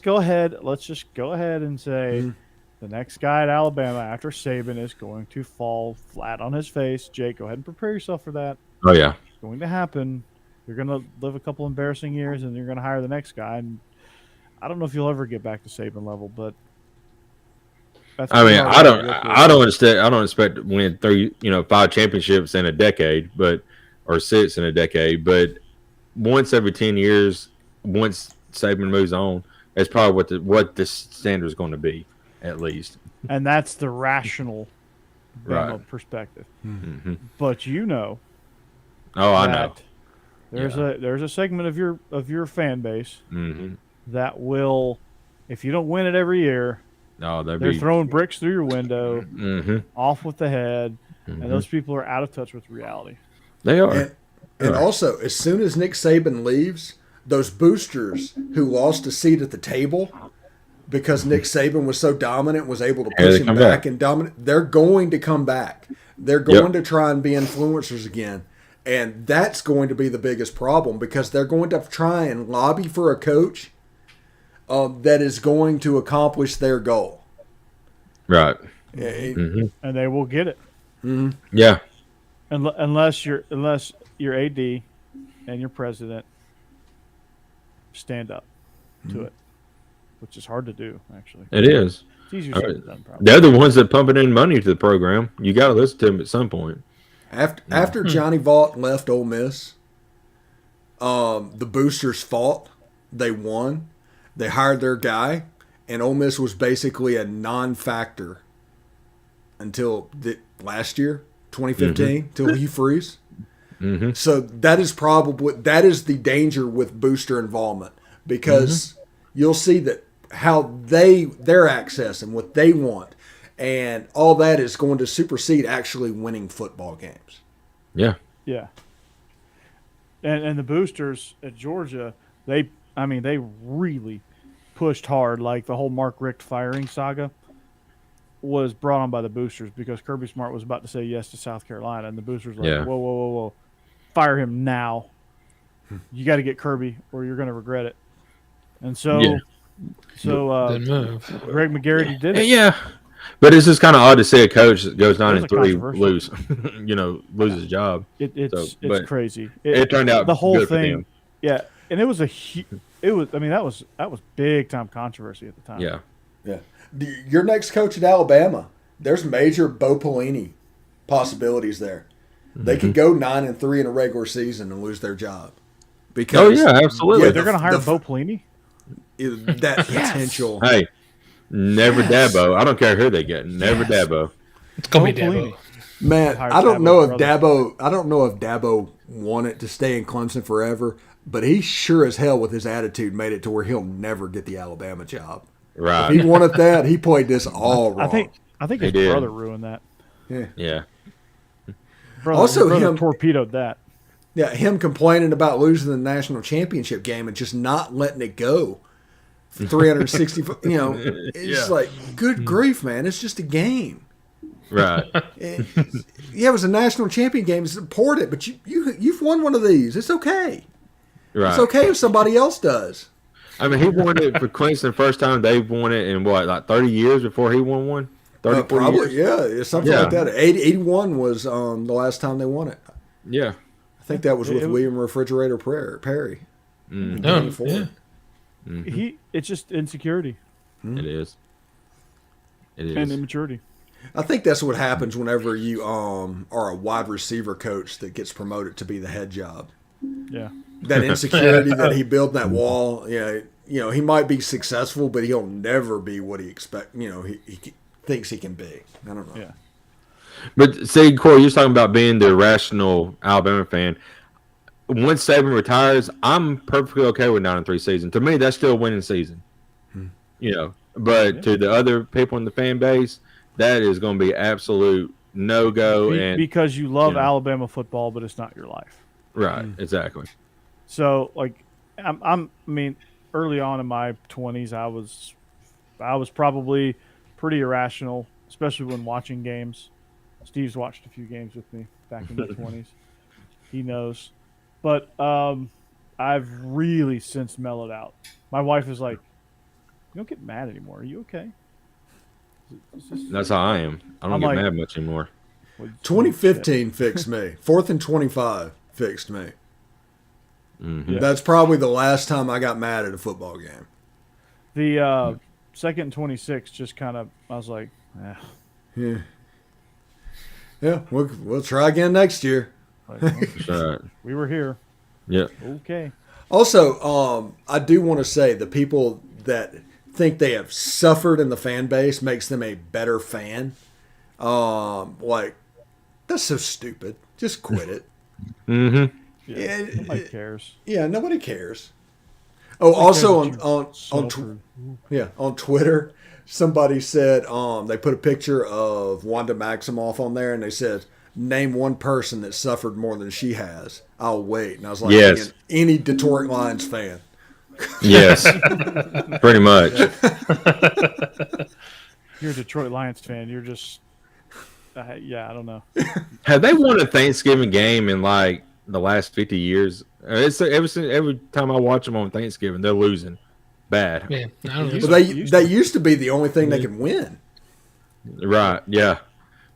go ahead. Let's just go ahead and say the next guy at Alabama after Saban is going to fall flat on his face. Jake, go ahead and prepare yourself for that. Oh, yeah. It's going to happen. You're going to live a couple embarrassing years, and you're going to hire the next guy. And I don't know if you'll ever get back to Saban level, but I mean, I don't expect to win 5 championships in a decade, or 6 in a decade. But once every 10 years, once Saban moves on, that's probably what the standard is going to be, at least. And that's the rational Right. perspective. Mm-hmm. But I know. There's a segment of your fan base Mm-hmm. that will, if you don't win it every year, No, they're throwing bricks through your window, Mm-hmm. off with the head, Mm-hmm. and those people are out of touch with reality. They are. And also, as soon as Nick Saban leaves, those boosters who lost a seat at the table because Nick Saban was so dominant, was able to push him back and dominate, they're going to come back. They're going to try and be influencers again. And that's going to be the biggest problem because they're going to try and lobby for a coach that is going to accomplish their goal. Right. And they will get it. Yeah. Unless your AD and your president stand up to it, which is hard to do, actually. It is. It's easier said than done, probably. They're the ones that pumping in money to the program. You got to listen to them at some point. After Johnny Vaught left Ole Miss, the boosters fought. They won. They hired their guy, and Ole Miss was basically a non-factor until last year, 2015, till Hugh Freeze. Mm-hmm. So that is the danger with booster involvement because you'll see that how their access and what they want and all that is going to supersede actually winning football games. Yeah. Yeah. And the boosters at Georgia, they really pushed hard. Like the whole Mark Richt firing saga was brought on by the boosters because Kirby Smart was about to say yes to South Carolina, and the boosters were like, whoa, fire him now. You got to get Kirby, or you're going to regret it. And so Greg McGarity did it. Yeah. But it's just kind of odd to see a coach that goes 9-3 lose, lose his job. It's crazy. It turned out the whole good thing. For yeah, and it was that was big time controversy at the time. Yeah. Yeah. Your next coach at Alabama, there's major Bo Pelini possibilities there. They could go 9-3 in a regular season and lose their job. Because absolutely. They're going to hire Bo Pelini. That potential. Hey. Never Dabo. I don't care who they get. Never Dabo. It's gonna be Dabo. Man, I don't know if Dabo wanted to stay in Clemson forever, but he sure as hell with his attitude made it to where he'll never get the Alabama job. Right. If he wanted that, he played this all wrong. I think He his did. brother ruined that. Yeah. Also, his brother him- torpedoed that. Yeah, him complaining about losing the national championship game and just not letting it go. 360, it's like, good grief, man. It's just a game. Right. Yeah, it was a national champion game. Support it, but you've won one of these. It's okay. Right. It's okay if somebody else does. I mean, he won it for Clemson the first time. They've won it in what, like 30 years before he won one? 30 Probably, years? yeah. Something like that. 81 was the last time they won it. Yeah. I think that was with William Refrigerator Perry. Mm. Oh, 94. yeah. It's just insecurity It is. It is. and immaturity. I think that's what happens whenever you are a wide receiver coach that gets promoted to be the head job. Yeah. That insecurity that he built in that wall, he might be successful, but he'll never be what he he thinks he can be. I don't know. Yeah. But see, Corey, you're talking about being the irrational Alabama fan. Once Saban retires, I'm perfectly okay with 9-3 season. To me, that's still a winning season. But to the other people in the fan base, that is going to be absolute no go. Because you love Alabama football, but it's not your life. Right, exactly. So, like, I mean, early on in my 20s, I was probably pretty irrational, especially when watching games. Steve's watched a few games with me back in the 20s. He knows. But I've really since mellowed out. My wife is like, "You don't get mad anymore. Are you okay?" That's how I am. I don't I'm get like- mad much anymore. 2015 fixed me. 4th and 25 fixed me. Mm-hmm. Yeah. That's probably the last time I got mad at a football game. The 2nd and 26 just kind of, I was like, Yeah. Yeah, we'll try again next year. That's right. we were here. Yeah. Okay. Also, I do want to say the people that think they have suffered in the fan base makes them a better fan. Like, that's so stupid. Just quit it. Mm-hmm. Yeah. Yeah, Nobody cares. Yeah, nobody cares. Oh, also cares that on suffered. on Twitter, somebody said they put a picture of Wanda Maximoff on there, and they said, "Name one person that suffered more than she has." I'll wait, and I was like, Yes. any Detroit Lions fan." Yes. Pretty much. You're a Detroit Lions fan. You're just, I don't know. Have they won a Thanksgiving game in like the last 50 years? It's every time I watch them on Thanksgiving, they're losing bad. Man, I don't know. But that used to be the only thing they could win. Right, yeah.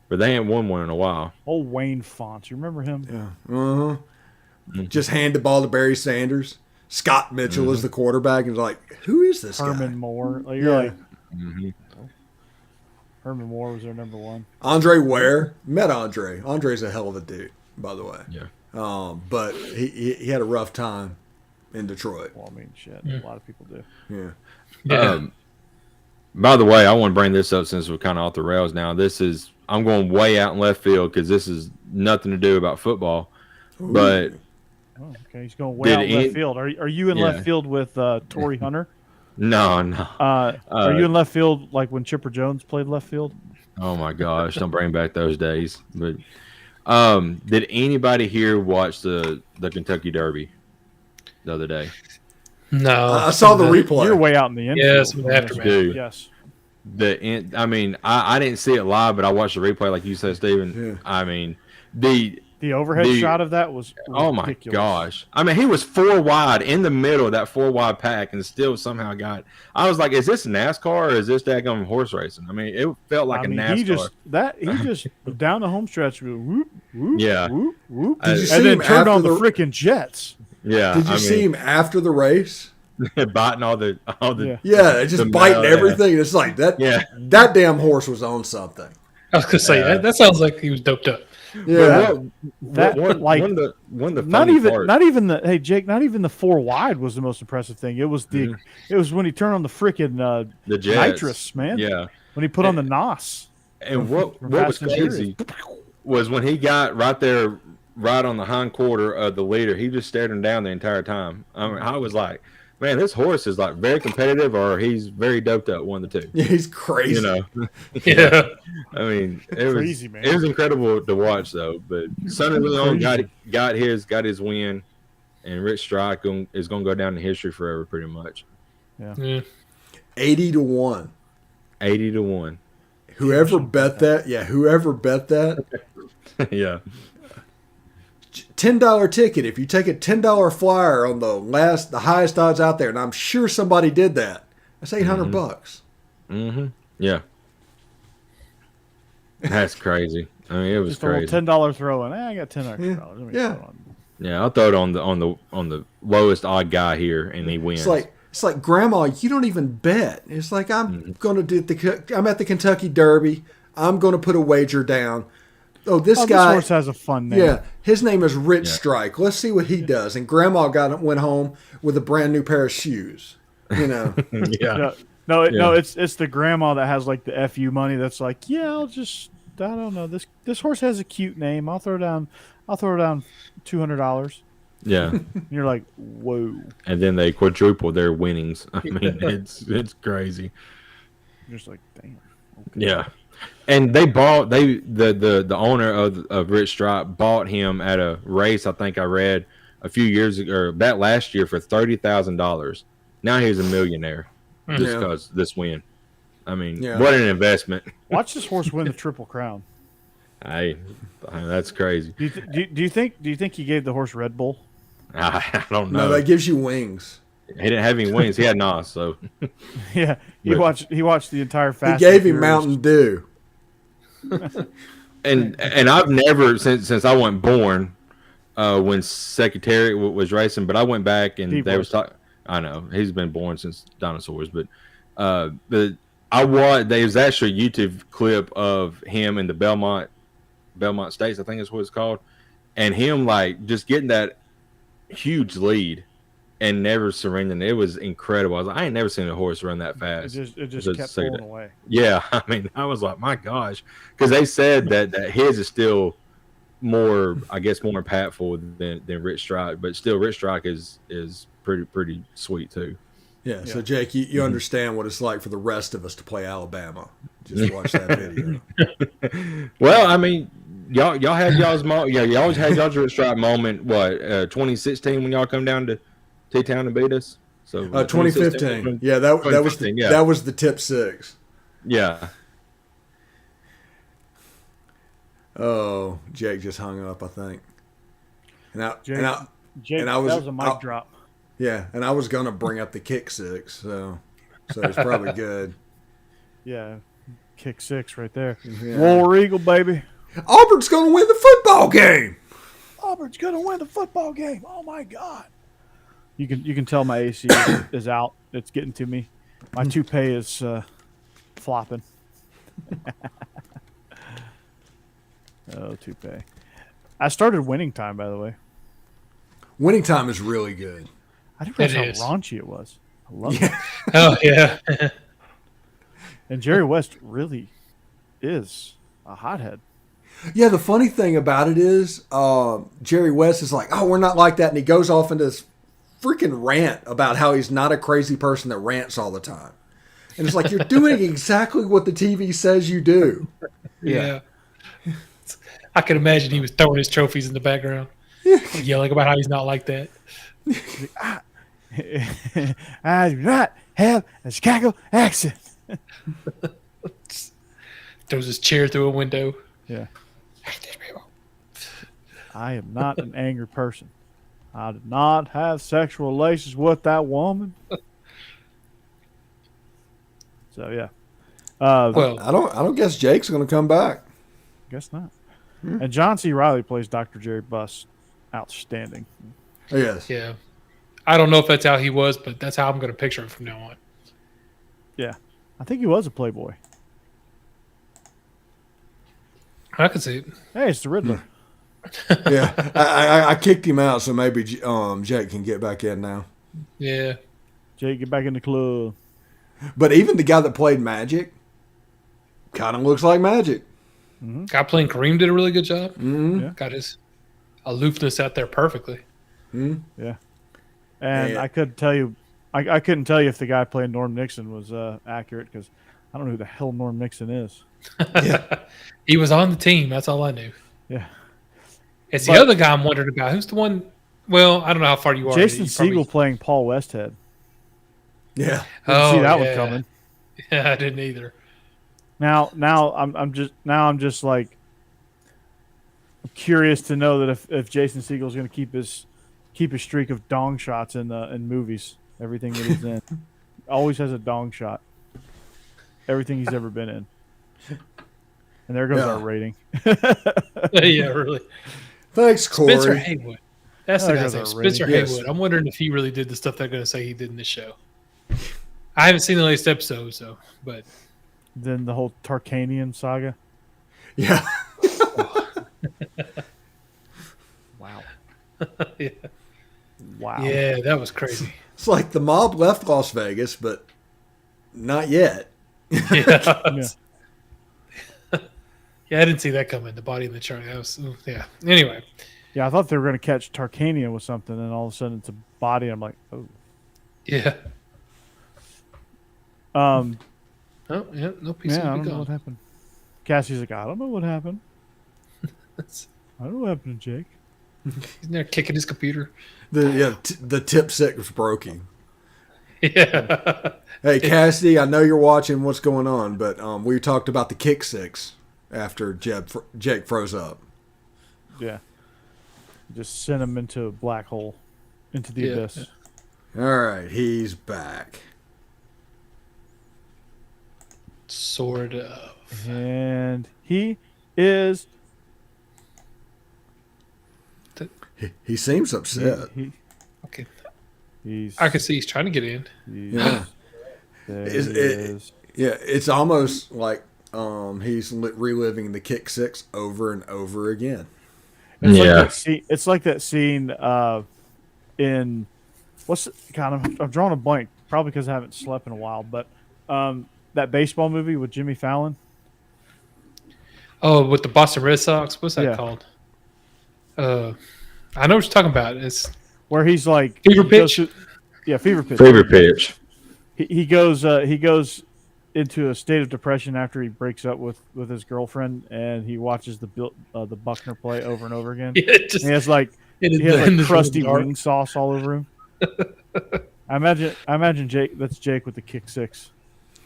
But they ain't won one in a while. Old Wayne Fonts. You remember him? Yeah. Just hand the ball to Barry Sanders. Scott Mitchell is the quarterback, and like, who is this Herman guy? Moore. Like, you're like, Mm-hmm. Herman Moore was their number one. Andre Ware. Met Andre. Andre's a hell of a dude, by the way. Yeah. But he had a rough time in Detroit. Well, I mean, shit. A lot of people do. Yeah. Yeah. By the way, I want to bring this up since we're kind of off the rails now. I'm going way out in left field because this is nothing to do about football. But Oh, okay. He's going way out in left Did field. Are you in Yeah. left field with Torrey Hunter? no. Are you in left field like when Chipper Jones played left field? Oh my gosh, don't bring back those days. But did anybody here watch the Kentucky Derby the other day? No. I saw the replay. You're way out in the infield. Yes, aftermath. Dude. Yes. I mean, I didn't see it live, but I watched the replay, like you said, Steven. Yeah. I mean, the overhead shot of that was oh my ridiculous. gosh! I mean, he was 4 wide in the middle of that 4 wide pack, and still somehow got. I was like, "Is this NASCAR or is this daggone horse racing?" I mean, it felt like I mean, a NASCAR. he just down the home stretch, whoop, whoop, Yeah. whoop, whoop, Did you see and then him turned on after the freaking jets. Yeah, Did you see him after the race? biting all the Yeah. Yeah, just The biting mouth, everything. It's like that. Yeah. That damn horse was on something. I was gonna say that sounds like he was doped up. Yeah. That, like, one of the Not funny even, parts- not even the. Hey, Jake, not even the 4 wide was the most impressive thing. It was the. It was when he turned on the freaking the Jets. nitrous, man. Yeah, When he put on the NOS. and what From was Fast and Furious. crazy was when he got right there, right on the hind quarter of the leader. He just stared him down the entire time. I mean, I was like, man, this horse is like very competitive, or he's very doped up. One of the two. Yeah, he's crazy. You know. Yeah. I mean, it Crazy, was man. it was incredible to watch though. But Sonny Leon got his win, and Rich Strike is going to go down in history forever, pretty much. Yeah. 80-1. 80-1. Whoever bet that, whoever bet that, Yeah. $10 ticket. If you take a $10 flyer on the highest odds out there, and I'm sure somebody did that, that's $800 bucks. Mm-hmm. Yeah. That's crazy. I mean, it was Just crazy. a little $10 throw in. I got $10 extra dollars. Yeah. Yeah, I'll throw it on the lowest odd guy here, and he wins. It's like Grandma, you don't even bet. It's like I'm at the Kentucky Derby. I'm going to put a wager down. Oh, this guy. This horse has a fun name. Yeah, his name is Rich Strike. Let's see what he does. And Grandma went home with a brand new pair of shoes. You know. Yeah. No, it's the grandma that has like the FU money. That's like, I don't know. This horse has a cute name. I'll throw down $200. Yeah. And you're like, whoa. And then they quadruple their winnings. I mean, it's crazy. You're just like, damn. Okay. Yeah. And the owner of Rich Stripe bought him at a race, I think I read a few years ago, or about last year, for $30,000. Now he's a millionaire just because this win. I mean, what an investment. Watch this horse win the Triple Crown. Hey, that's crazy. Do you think he gave the horse Red Bull? I don't know. No, that gives you wings. He didn't have any wings. He had Nas, so Yeah, he watched the entire Fast. He gave him Mountain Dew. and I've never since I wasn't born when Secretariat was racing, but I went back and they was talking. I know he's been born since dinosaurs, but there's actually a YouTube clip of him in the Belmont Stakes, I think is what it's called, and him like just getting that huge lead and never surrendering. It was incredible. I was like, I ain't never seen a horse run that fast. It just kept pulling away. Yeah, I mean, I was like, my gosh, because they said that his is still more impactful than Rich Strike, but still Rich Strike is pretty sweet too. Yeah. So Jake, you understand what it's like for the rest of us to play Alabama. Just watch that video. Well, I mean, y'all had y'all's you always had y'all's Rich Strike moment. What 2016 when y'all come down to T-Town and beat us? So 2015. Yeah, that was the tip six. Yeah. Oh, Jake just hung up, I think. Jake, that was a mic drop. Yeah, and I was gonna bring up the kick six, so it's probably good. Yeah, kick six right there. Yeah. War Eagle, baby. Auburn's gonna win the football game. Auburn's gonna win the football game. Oh my God. You can tell my AC is out. It's getting to me. My toupee is flopping. Oh, toupee. I started Winning Time, by the way. Winning Time is really good. I didn't realize how raunchy it was. I love it. Oh, yeah. And Jerry West really is a hothead. Yeah, the funny thing about it is Jerry West is like, oh, we're not like that. And he goes off into this freaking rant about how he's not a crazy person that rants all the time. And it's like, you're doing exactly what the TV says you do. Yeah. I can imagine he was throwing his trophies in the background, yelling about how he's not like that. I do not have a Chicago accent. Throws his chair through a window. Yeah. I am not an angry person. I did not have sexual relations with that woman. So yeah. Well, I don't guess Jake's going to come back. Guess not. And John C. Reilly plays Dr. Jerry Buss. Outstanding. Yes. yeah. I don't know if that's how he was, but that's how I'm going to picture him from now on. Yeah. I think he was a playboy. I can see it. Hey, it's the Riddler. Yeah. I kicked him out, so maybe Jake can get back in now. Yeah. Jake, get back in the club. But even the guy that played Magic kind of looks like Magic. Mm-hmm. Guy playing Kareem did a really good job. Mm-hmm. Yeah. Got his aloofness out there perfectly. Mm-hmm. Yeah. And I could tell you I couldn't tell you if the guy playing Norm Nixon was accurate because I don't know who the hell Norm Nixon is. He was on the team. That's all I knew. Yeah. It's the other guy I'm wondering about. Who's the one? Well, I don't know how far you are. Jason Segel playing Paul Westhead. Yeah. Didn't see that one coming. Yeah, I didn't either. Now I'm just like curious to know that if Jason Segel is going to keep his streak of dong shots in movies, everything that he's in, always has a dong shot. Everything he's ever been in. And there goes our rating. Yeah, really. Thanks, Corey. Spencer Haywood. That's the guy's name, Spencer Yes. Haywood. I'm wondering if he really did the stuff they're going to say he did in this show. I haven't seen the latest episode, but Then the whole Tarkanian saga. Yeah. Wow. yeah. Wow. Yeah, that was crazy. It's like the mob left Las Vegas, but not yet. Yeah. Yeah, I didn't see that coming. The body in the chart. That was, yeah. Anyway. Yeah, I thought they were going to catch Tarkanian with something, and all of a sudden it's a body. I'm like, oh. Yeah. Oh, yeah. No piece I of don't know what happened. Cassie's like, I don't know what happened. I don't know what happened to Jake. He's in there kicking his computer. The tip six was broken. Yeah. Hey, Cassidy, I know you're watching what's going on, but we talked about the kick six after Jake froze up. Yeah. Just send him into a black hole, into the abyss. All right, he's back. Sort of. And he is. He seems upset. Okay. He's. I can see he's trying to get in. Yeah. There he is. Yeah, it's almost like he's reliving the kick six over and over again. It's like that scene in I'm drawing a blank, probably because I haven't slept in a while, but that baseball movie with Jimmy Fallon. Oh, with the Boston Red Sox? What's that called? I know what you're talking about. It's where he's like Fever Pitch. Fever Pitch. Fever Pitch. He goes into a state of depression after he breaks up with his girlfriend, and he watches the Buckner play over and over again. Yeah, and he has like crusty wing sauce all over him. I imagine Jake. That's Jake with the kick six.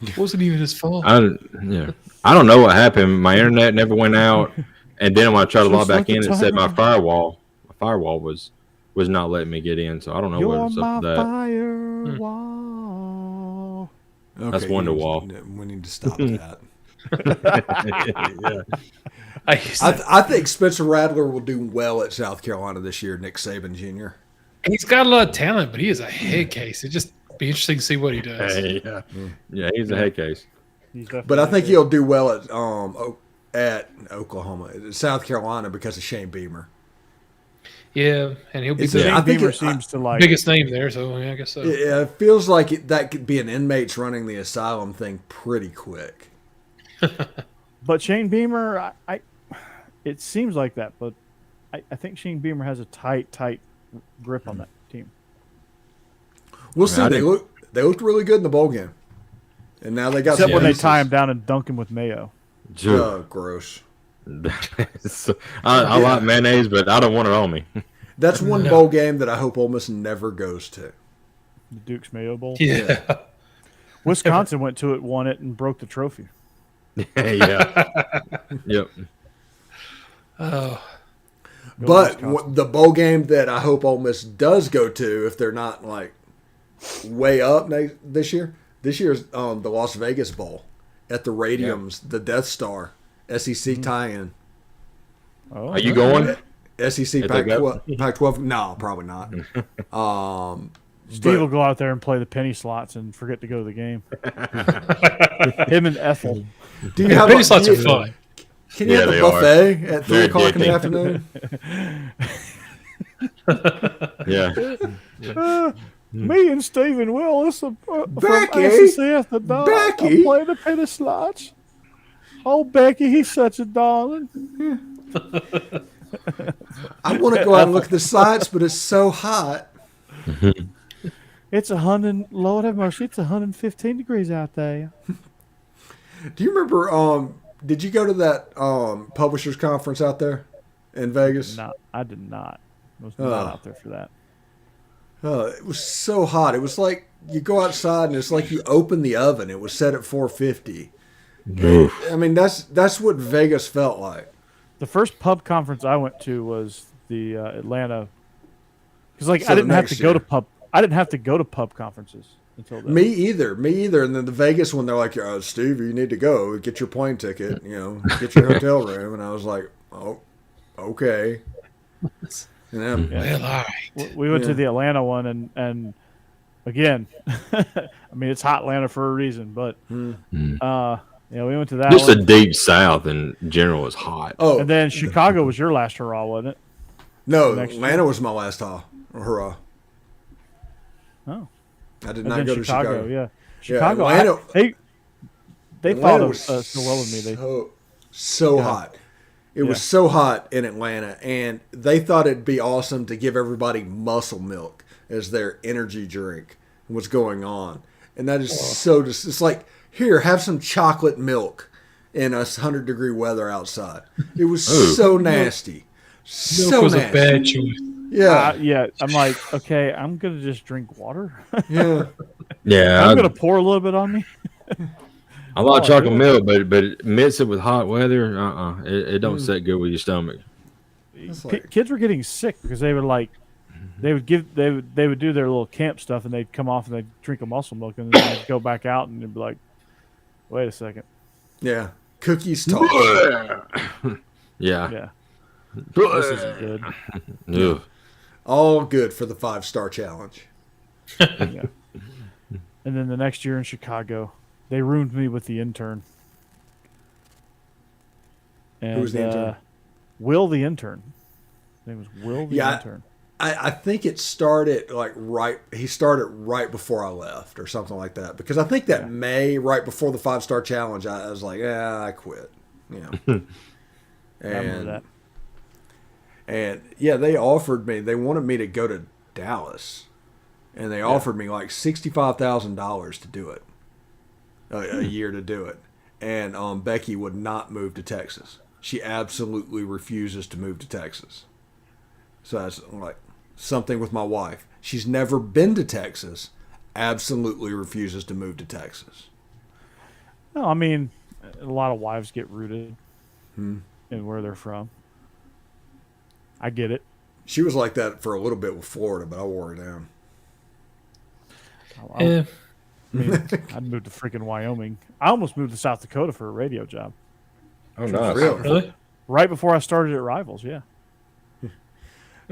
It wasn't even his fault. I don't know what happened. My internet never went out, and then when I tried to log back in, it said my firewall was not letting me get in. So I don't know what was up with that. Firewall. Okay, That's Wonderwall. We need to stop that. Yeah. I think Spencer Rattler will do well at South Carolina this year. Nick Saban Jr. He's got a lot of talent, but he is a head case. It just be interesting to see what he does. Yeah, he's a head case. But I think he'll do well at Oklahoma, South Carolina, because of Shane Beamer. Yeah, and he'll be I the think Beamer seems to like biggest name there, so yeah, I guess so. Yeah, it feels like that could be an inmates running the asylum thing pretty quick. But Shane Beamer, it seems like that, but I think Shane Beamer has a tight grip on that team. We'll see. They looked really good in the bowl game, and now they got except when they tie him down and dunk him with mayo. Oh, gross. I like mayonnaise, but I don't want it on me. That's one bowl game that I hope Ole Miss never goes to. The Duke's Mayo Bowl. Yeah. Wisconsin went to it, won it, and broke the trophy. Yeah. Yep. Oh. But the bowl game that I hope Ole Miss does go to, if they're not like way up this year is the Las Vegas Bowl at the Radiums, the Death Star SEC tie-in. Oh, are you going? SEC Pac-12? No, probably not. Steve will go out there and play the penny slots and forget to go to the game. Him and Ethel. Do you have penny slots are fun? Can you have a buffet at 3 o'clock in the afternoon? Yeah. Me and Steve and Willis from Becky, SCF, the dog. Becky. Play the penny slots. Oh, Becky, he's such a darling. I want to go out and look at the sites, but it's so hot. It's 100. Lord have mercy. It's 115 degrees out there. Do you remember? Did you go to that publishers conference out there in Vegas? No, I did not. I was not out there for that. It was so hot. It was like you go outside and it's like you open the oven. It was set at 450. I mean, that's what Vegas felt like. The first pub conference I went to was the Atlanta, because So I didn't have next to go to year. pub. I didn't have to go to pub conferences until then. Me either. And then the Vegas one, they're like, Steve, you need to go. Get your plane ticket, get your hotel room. And I was like, oh, okay. And then, Well, all right. We went to the Atlanta one, and again, I mean, it's hot Atlanta for a reason, but we went to that Just one. the deep South in general is hot. oh, And then Chicago was your last hurrah, wasn't it? no, next Atlanta was my last hurrah. Oh. I did And not then go to Chicago. yeah. Chicago, Atlanta- they Atlanta followed was so well with me. so hot. It was so hot in Atlanta, and they thought it'd be awesome to give everybody muscle milk as their energy drink. What's going on? And that is it's like, here, have some chocolate milk in 100-degree weather outside. It was so nasty. Milk So was nasty. a bad choice. Yeah. I'm like, okay, I'm gonna just drink water. Yeah. Yeah, I'm gonna pour a little bit on me. I like Oh, chocolate really? milk, but mix it with hot weather. It don't set good with your stomach. like- Kids were getting sick because they would like, they would do their little camp stuff, and they'd come off and they'd drink a muscle milk, and then they'd go back out and they'd be like, wait a second, Yeah. Cookies talk. Yeah. yeah, this isn't good. Ugh. All good for the 5-star challenge. Yeah. And then the next year in Chicago, they ruined me with the intern. And, Who was the intern? Will the intern. His name was Will the Yeah, intern. I think it started he started right before I left or something like that. Because I think that May, right before the 5-star challenge, I was like, I quit. I remember that. And they offered me, they wanted me to go to Dallas. And they offered me like $65,000 to do it, a year to do it. And Becky would not move to Texas. She absolutely refuses to move to Texas. So that's like something with my wife. She's never been to Texas, absolutely refuses to move to Texas. No, I mean, a lot of wives get rooted in where they're from. I get it. She was like that for a little bit with Florida, but I wore her down. Yeah. I mean, I'd move to freaking Wyoming. I almost moved to South Dakota for a radio job. Oh, nice. Really? Right before I started at Rivals, yeah.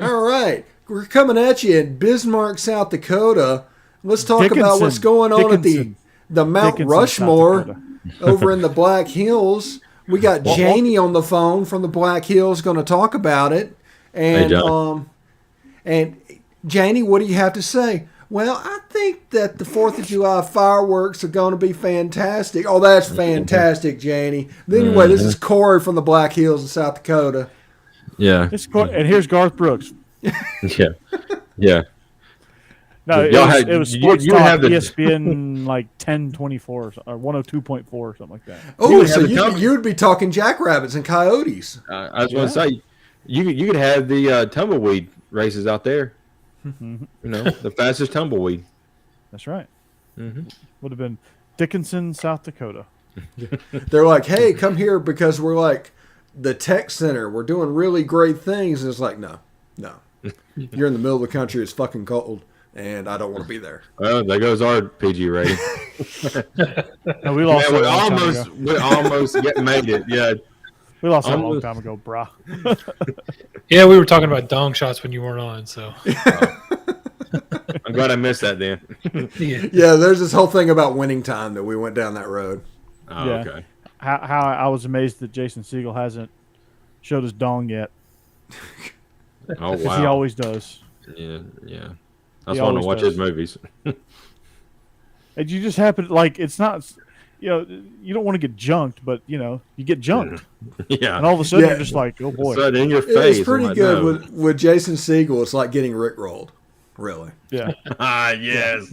All right. We're coming at you in Bismarck, South Dakota. Let's talk about Dickinson. what's going on at Dickinson. the Mount Dickinson, South Rushmore Dakota. over in the Black Hills. We got Janie on the phone from the Black Hills going to talk about it. And Johnny. and Janie, what do you have to say? Well, I think that the 4th of July fireworks are going to be fantastic. Oh, that's fantastic, Janie. Anyway, this is Corey from the Black Hills in South Dakota. Yeah. And here's Garth Brooks. Yeah. Yeah. No, Y'all it was you Sports Talk, have the- ESPN like 1024 or 102.4 or something like that. Oh, would so have a company. you'd be talking jackrabbits and coyotes. I was going to say, you could have the tumbleweed races out there. The fastest tumbleweed. That's right. Would have been Dickinson, South Dakota. They're like, hey, come here because we're like the tech center. We're doing really great things. And it's like, no. You're in the middle of the country. It's fucking cold. And I don't want to be there. Well, there goes our PG rating. No, we lost Yeah, it a long time ago. we almost made it. Yeah. We lost it a long almost. time ago, brah. Yeah, we were talking about dong shots when you weren't on, so. I'm glad I missed that then. Yeah. Yeah, there's this whole thing about winning time that we went down that road. Oh, Yeah. okay. How I was amazed that Jason Siegel hasn't showed his dong yet. Oh, Because wow. he always does. Yeah. He That's why I want to always watch does. his movies. And you just happen, like, it's not, you don't want to get junked, but, you get junked. Yeah. And all of a sudden Yeah. you're just like, oh boy. So in your face. It's pretty I'm like, good no. with Jason Siegel. It's like getting rickrolled. Really? Yeah, Yes.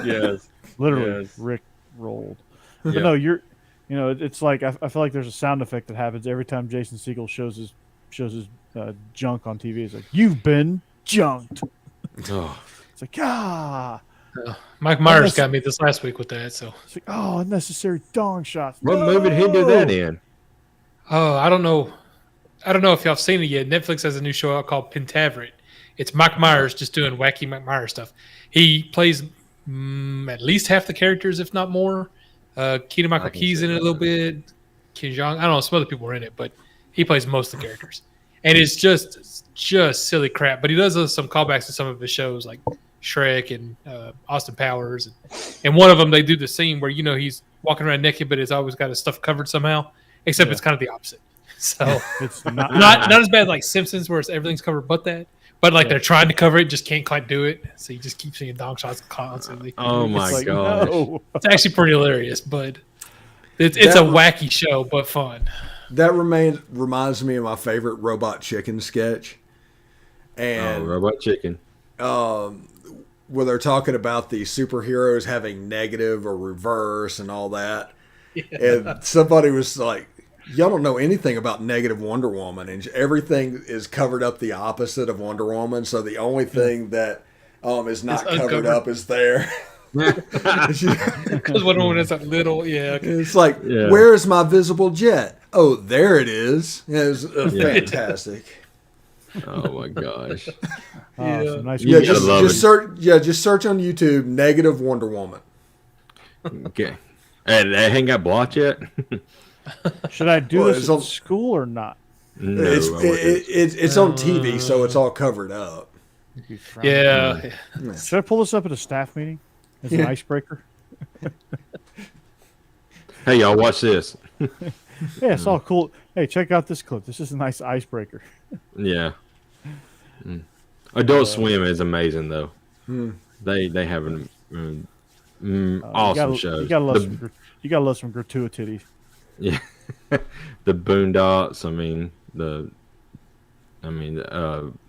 Yes. literally Yes. Rick rolled. Yeah. But no, it's like I feel like there's a sound effect that happens every time Jason Segel shows his junk on TV. It's like, you've been junked. Oh. It's like, ah. Mike Myers got me this last week with that. So It's like, oh, unnecessary dong shots. What movie did he do that in? I don't know if y'all have seen it yet. Netflix has a new show out called Pentaveret. It's Mike Myers just doing wacky Mike Myers stuff. He plays at least half the characters, if not more. Keita Michael Key's in it a little bit. Ken Jeong, I don't know, some other people are in it, but he plays most of the characters. And it's just silly crap. But he does some callbacks to some of his shows, like Shrek and Austin Powers. And one of them, they do the scene where, he's walking around naked, but it's always got his stuff covered somehow, except it's kind of the opposite. So It's not not as bad like Simpsons, where everything's covered but that. But they're trying to cover it, just can't quite do it. So you just keep seeing dong shots constantly. Oh my like, gosh. no. It's actually pretty hilarious, but it's a wacky show, but fun. That reminds me of my favorite Robot Chicken sketch. And Robot Chicken. where they're talking about the superheroes having negative or reverse and all that. Yeah. And somebody was like, y'all don't know anything about negative Wonder Woman, and everything is covered up the opposite of Wonder Woman. So the only thing that is not covered up is there. Because Wonder Woman is a little, It's like, where is my visible jet? Oh, there it is. It's fantastic. Oh my gosh. Nice just search on YouTube negative Wonder Woman. Okay. And they ain't got blocked yet? Should I do this at school or not? No, it's on TV, so it's all covered up. Yeah. Should I pull this up at a staff meeting as an icebreaker? Hey, y'all, watch this. Yeah, it's all cool. Hey, check out this clip. This is a nice icebreaker. Yeah. Adult Swim is amazing, though. They have an awesome shows. You gotta love some gratuity. Yeah. The Boondocks.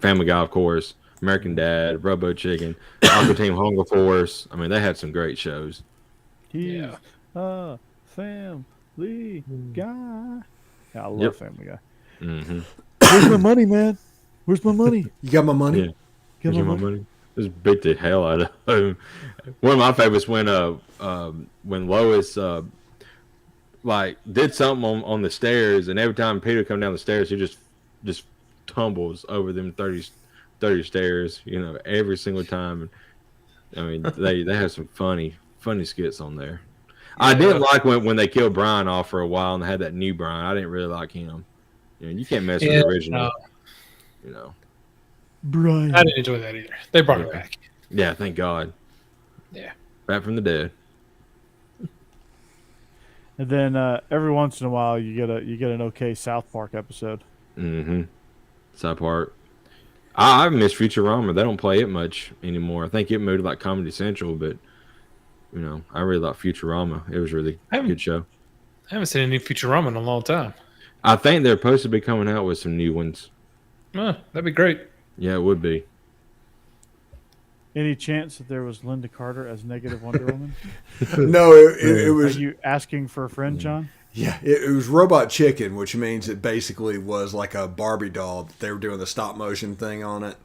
Family Guy, of course. American Dad, Robo Chicken, Aqua Team Hunger Force. They had some great shows. He's a family guy. Yeah, I love Family Guy. Mm-hmm. Where's my money, man? Where's my money? You got my money? Yeah. Get my money. Just beat the hell out of him. One of my favorites when Lois did something on the stairs, and every time Peter come down the stairs, he just tumbles over them 30 stairs, every single time. They have some funny skits on there. Yeah. I didn't like when they killed Brian off for a while and they had that new Brian. I didn't really like him. You can't mess with the original. Brian. I didn't enjoy that either. They brought it back. Yeah, thank God. Yeah. Back from the dead. And then every once in a while you get an okay South Park episode. Mm-hmm. South Park. I miss Futurama. They don't play it much anymore. I think it moved to like Comedy Central, but I really like Futurama. It was a really good show. I haven't seen any Futurama in a long time. I think they're supposed to be coming out with some new ones. Oh, that'd be great. Yeah, it would be. Any chance that there was Linda Carter as negative Wonder Woman? No, it was. Are you asking for a friend, John? Yeah, it was Robot Chicken, which means it basically was like a Barbie doll. They were doing the stop motion thing on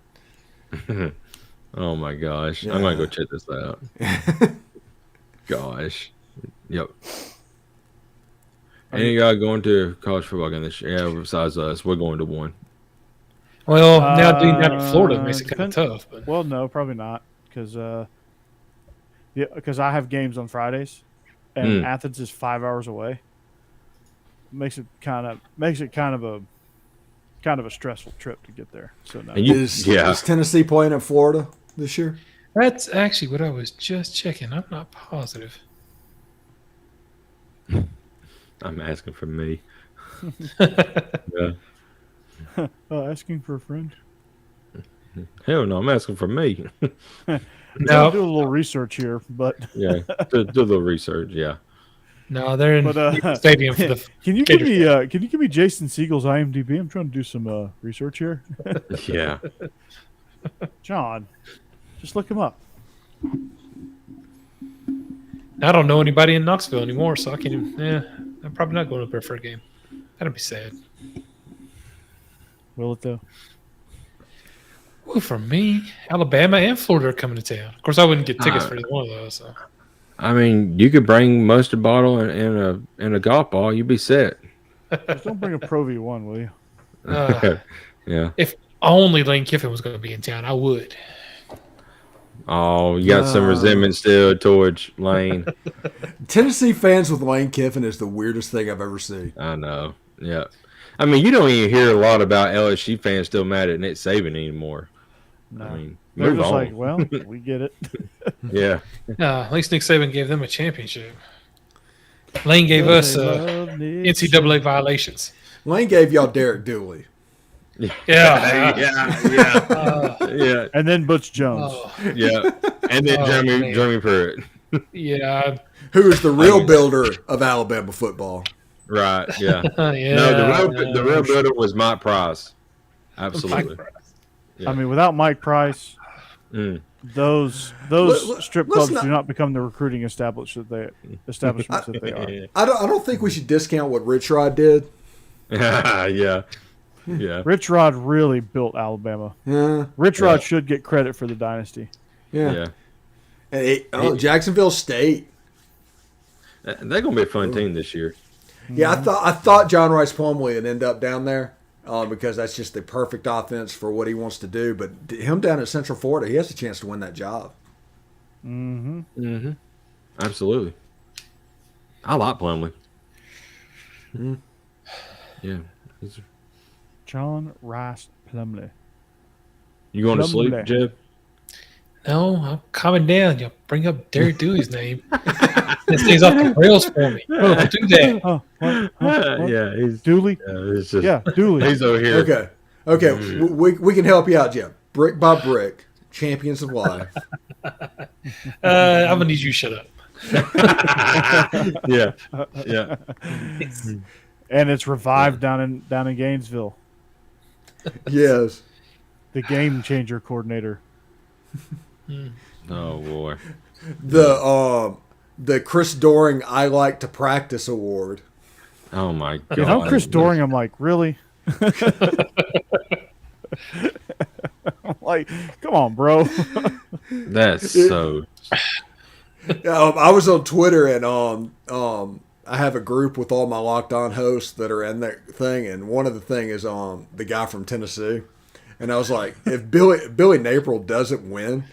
it. Oh my gosh. Yeah. I'm going to go check this out. Gosh. Yep. Any guy going to college football game this year? Yeah, besides us, we're going to one. Well, now being down in Florida makes it kind of tough. But. Well, no, probably not, because I have games on Fridays, and Athens is 5 hours away. Makes it kind of a stressful trip to get there. So no. Is Tennessee playing in Florida this year? That's actually what I was just checking. I'm not positive. I'm asking for me. Yeah. Asking for a friend? Hell no, I'm asking for me. No, do a little research here, but yeah, do a little research. Yeah. No, they're in the stadium for the. Can you give me Jason Segel's IMDb? I'm trying to do some research here. Yeah. John. Just look him up. I don't know anybody in Knoxville anymore, so I can't even. Yeah, I'm probably not going up there for a game. That'd be sad. Will it though? Well, for me, Alabama and Florida are coming to town. Of course, I wouldn't get tickets for either one of those. So. I mean, you could bring mustard bottle and a golf ball. You'd be set. Just don't bring a Pro V1, will you? Yeah. If only Lane Kiffin was going to be in town, I would. Oh, you got some resentment still towards Lane. Tennessee fans with Lane Kiffin is the weirdest thing I've ever seen. I know. Yeah. I mean, you don't even hear a lot about LSU fans still mad at Nick Saban anymore. No. I mean, They're move just on. like, well, we get it. Yeah. At least Nick Saban gave them a championship. Lane gave us NCAA violations. Lane gave y'all Derek Dooley. Yeah. Yeah. And then Butch Jones. Yeah. And then Jeremy Pruitt. Yeah. Who is the real builder of Alabama football? Right. Yeah. Yeah. No, the real builder was Mike Price. Absolutely. Yeah. I mean, without Mike Price, those strip clubs do not become the recruiting establishments that they are. I don't think we should discount what Rich Rod did. Yeah. Rich Rod really built Alabama. Yeah. Rich Rod should get credit for the dynasty. Yeah. And Jacksonville State. They're gonna be a fun team this year. Yeah, I thought John Rice Plumlee would end up down there because that's just the perfect offense for what he wants to do. But him down at Central Florida, he has a chance to win that job. Absolutely. I like Plumlee. Yeah. John Rice Plumlee. You going to sleep, Jeb? No, I'm calming down. You bring up Derek Dooley's name. This thing's off the rails for me. Oh, don't do that. What? Yeah, he's Dooley. Dooley. He's over here. Okay. We can help you out, Jeb. Brick by brick, champions of life. I'm gonna need you to shut up. Yeah. And it's revived down in Gainesville. Yes. The game changer coordinator. Oh boy. The Chris Doring I Like to Practice Award. Oh my god. And I'm Chris Doring. I'm like, really? I'm like, come on, bro. That's so. I was on Twitter and I have a group with all my Locked On hosts that are in that thing, and one of the thing is the guy from Tennessee, and I was like, if Billy Napier doesn't win,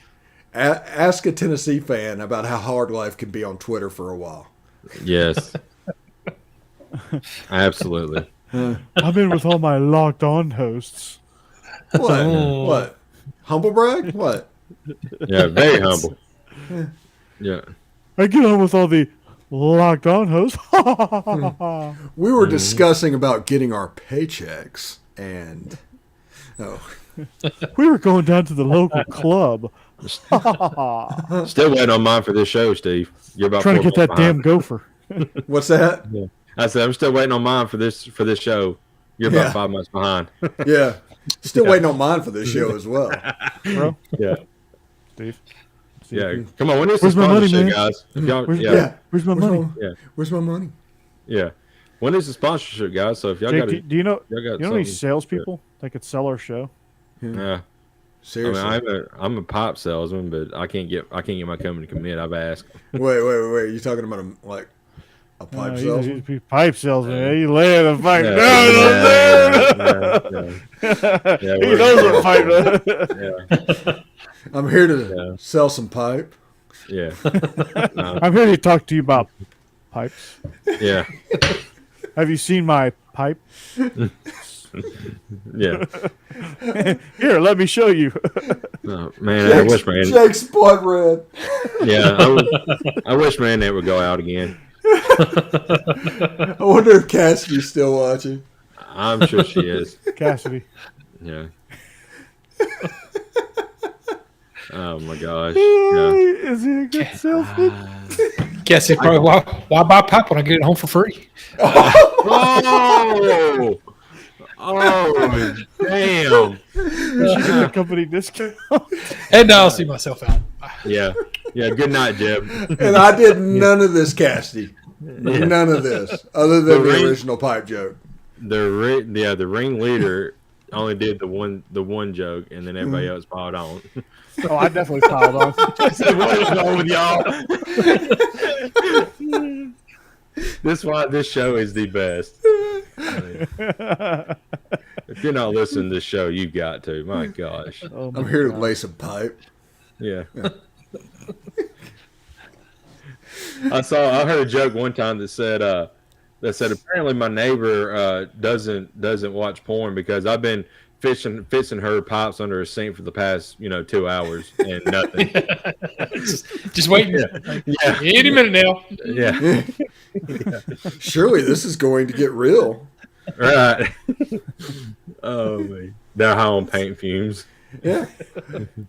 ask a Tennessee fan about how hard life can be on Twitter for a while. Yes. Absolutely. I'm in with all my Locked On hosts. What? What? Humble brag? What? Yeah, very humble. Yeah. I get on with all the Locked On hosts. We were discussing about getting our paychecks, and we were going down to the local club. Still waiting on mine for this show, Steve. You're about trying to get that behind. damn gopher. What's that? Yeah. I said I'm still waiting on mine for this show. You're about 5 months behind. Yeah. Still waiting on mine for this show as well. Bro. Yeah. Steve. Yeah. Come on, when is Where's the my money, sponsorship, man? guys? If y'all, Where's my money? Where's my money? Yeah. When is the sponsorship, guys? So if y'all Jake, got do you know any something- salespeople that could sell our show? Yeah. Seriously. I mean, I'm a pipe salesman, but I can't get my company to commit. I've asked. Wait. You talking about a pipe salesman? He's a pipe salesman. Yeah. He laying the pipe down. Yeah, He knows what pipe. I'm here to sell some pipe. Yeah. I'm here to talk to you about pipes. Yeah. Have you seen my pipe? Yeah. Here, let me show you. Oh, man, I wish Jake's blood red. Yeah, I wish that would go out again. I wonder if Cassidy's still watching. I'm sure she is. Cassidy. Yeah. Oh my gosh. Yeah. Is he a good salesman? Guess it probably why buy pipe when I get it home for free? Oh! Oh, damn. You should get a company discount. And now I'll see myself out. Yeah. Yeah. Good night, Jeb. And I did none of this, Cassidy. None of this, other than the original pipe joke. The ringleader only did the one joke, and then everybody else piled on. Oh, I definitely piled on. What is wrong with y'all? This why this show is the best. I mean, if you're not listening to this show, you've got to. My gosh. Oh my I'm here to God. lay some pipe. Yeah. I heard a joke one time that said apparently my neighbor doesn't watch porn because I've been fixing her pipes under her sink for the past 2 hours and nothing. Just waiting. Yeah. Any minute now. Yeah. Surely this is going to get real. Right. Oh man. They're high on paint fumes. Yeah.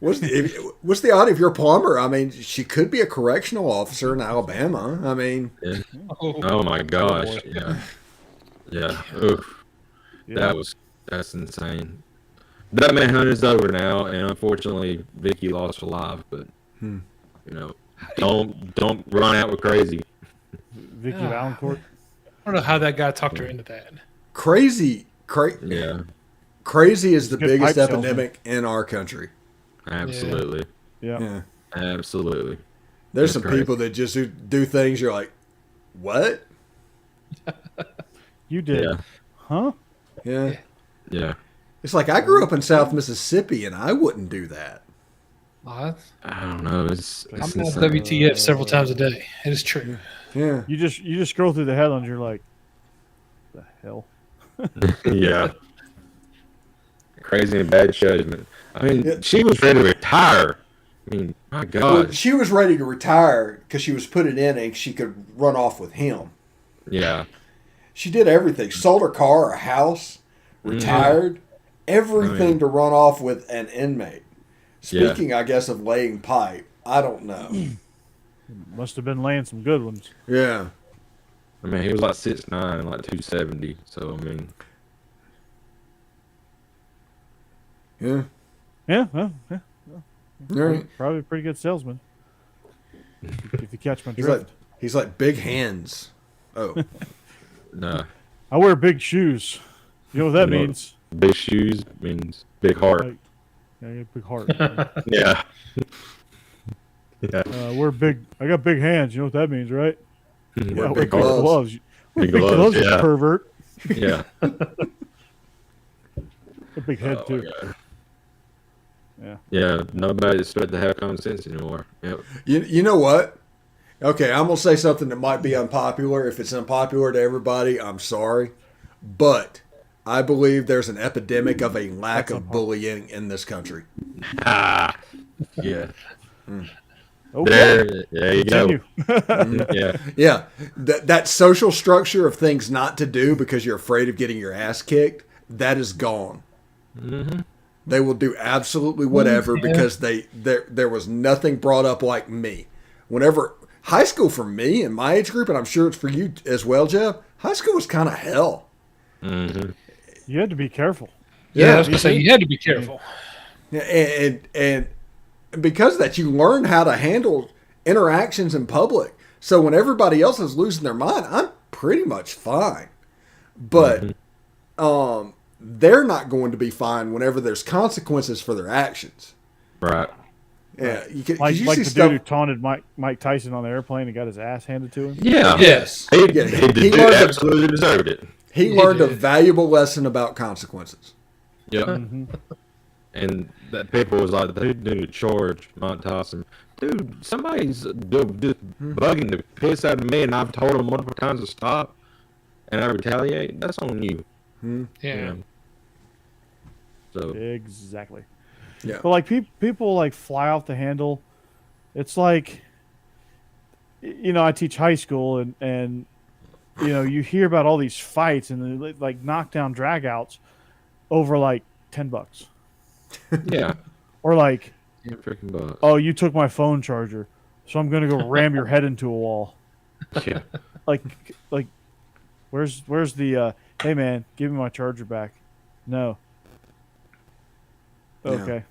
What's the odd if you're a plumber? I mean, she could be a correctional officer in Alabama. I mean, Yeah. Oh my gosh. Yeah. Yeah. Oof. Yeah. That's insane. That manhunt is over now, and unfortunately, Vicky lost her life. But don't run out with crazy. Vicky Valancourt. I don't know how that guy talked her into that. crazy Yeah, is the Good biggest pipe salesman. epidemic in our country. absolutely, Yeah. Yeah. absolutely. There's That's some crazy. people that just do things you're like, what? You did. Yeah, Huh? Yeah. yeah. It's like I grew up in South Mississippi and I wouldn't do that. I I don't know. It's I'm on insane. WTF several times a day. It is true. Yeah. You just scroll through the headlines. You're like, the hell? Yeah. Crazy and bad judgment. I mean, Yeah. she was ready to retire. I mean, my Well, God. she was ready to retire because she was put it in and she could run off with him. Yeah. She did everything. Sold her car, a house, retired, everything to run off with an inmate. Speaking, I guess, of laying pipe, I don't know. Must have been laying some good ones. Yeah. I mean, he was like 6'9", like 270. So I mean, Yeah. Yeah. Well, yeah. All right. Probably a pretty good salesman. If you catch my He's drift. like big hands. Oh. no. I wear big shoes. You know what that You know- means? Big shoes means big heart. Like, yeah, I got a big heart. Yeah. Yeah. I got big hands. You know what that means, right? Yeah, I wear big big gloves. gloves. Wear Big big gloves, gloves, you yeah. pervert. Yeah. A big head Oh, too. my God. Yeah. Yeah. Nobody expect to have common sense anymore. Yep. You know what? Okay, I'm going to say something that might be unpopular. If it's unpopular to everybody, I'm sorry. But I believe there's an epidemic of a lack of bullying in this country. Ah. Yeah. Okay. There you go. Continue. Yeah. Yeah, that social structure of things not to do because you're afraid of getting your ass kicked, that is gone. Mm-hmm. They will do absolutely whatever because there was nothing brought up like me. Whenever high school for me and my age group, and I'm sure it's for you as well, Jeff, high school was kind of hell. Mm-hmm. You had to be careful. Yeah, I was going to say, you had to be careful. And because of that, you learn how to handle interactions in public. So when everybody else is losing their mind, I'm pretty much fine. But they're not going to be fine whenever there's consequences for their actions. Right. Yeah, you can Like you the see dude stuff. who taunted Mike Tyson on the airplane and got his ass handed to him. Yeah. Yes, He Yeah, did learned a- absolutely deserved it. he learned a valuable lesson about consequences. Yep. Mm-hmm. And that people was like, they need to charge Mike Tyson. Dude, somebody's just bugging the piss out of me, and I've told them multiple times to stop, and I retaliate. That's on you. Yeah. So Exactly. Yeah. But like people like fly off the handle. It's like, I teach high school and you hear about all these fights and they like knockdown dragouts over like $10, yeah, or like, yeah, freaking bucks. oh, you took my phone charger, so I'm gonna go ram your head into a wall. Yeah, Like, where's the hey man, give me my charger back. No. Yeah. Okay.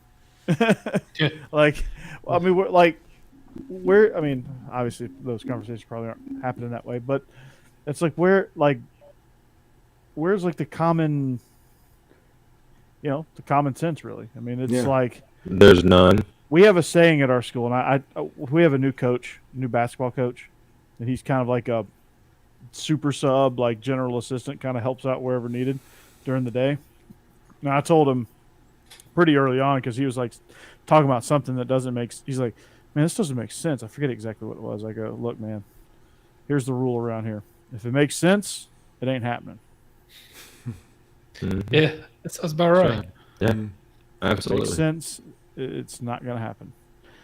Yeah. Like, I mean, I mean, obviously those conversations probably aren't happening that way, but it's like where's like the common, the common sense really. I mean, it's like There's none. we have a saying at our school, and we have a new basketball coach, and he's kind of like a super sub, like general assistant, kind of helps out wherever needed during the day. Now I told him pretty early on because he was like talking about something that doesn't make. He's like, man, this doesn't make sense. I forget exactly what it was. I go, look, man, here's the rule around here. If it makes sense, it ain't happening. Yeah, that sounds about right. Yeah, If it absolutely. makes sense, it's not going to happen.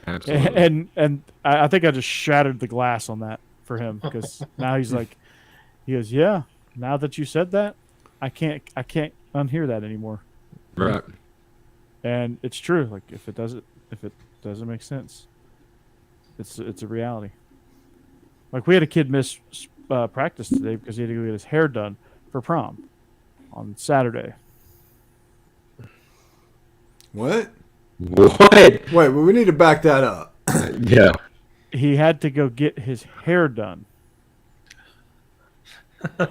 Absolutely. And I think I just shattered the glass on that for him because now he goes, yeah. Now that you said that, I can't unhear that anymore. Right. And it's true. Like if it doesn't make sense, it's a reality. Like we had a kid miss practice today because he had to go get his hair done for prom on Saturday. What? What? Wait, we need to back that up. Yeah. He had to go get his hair done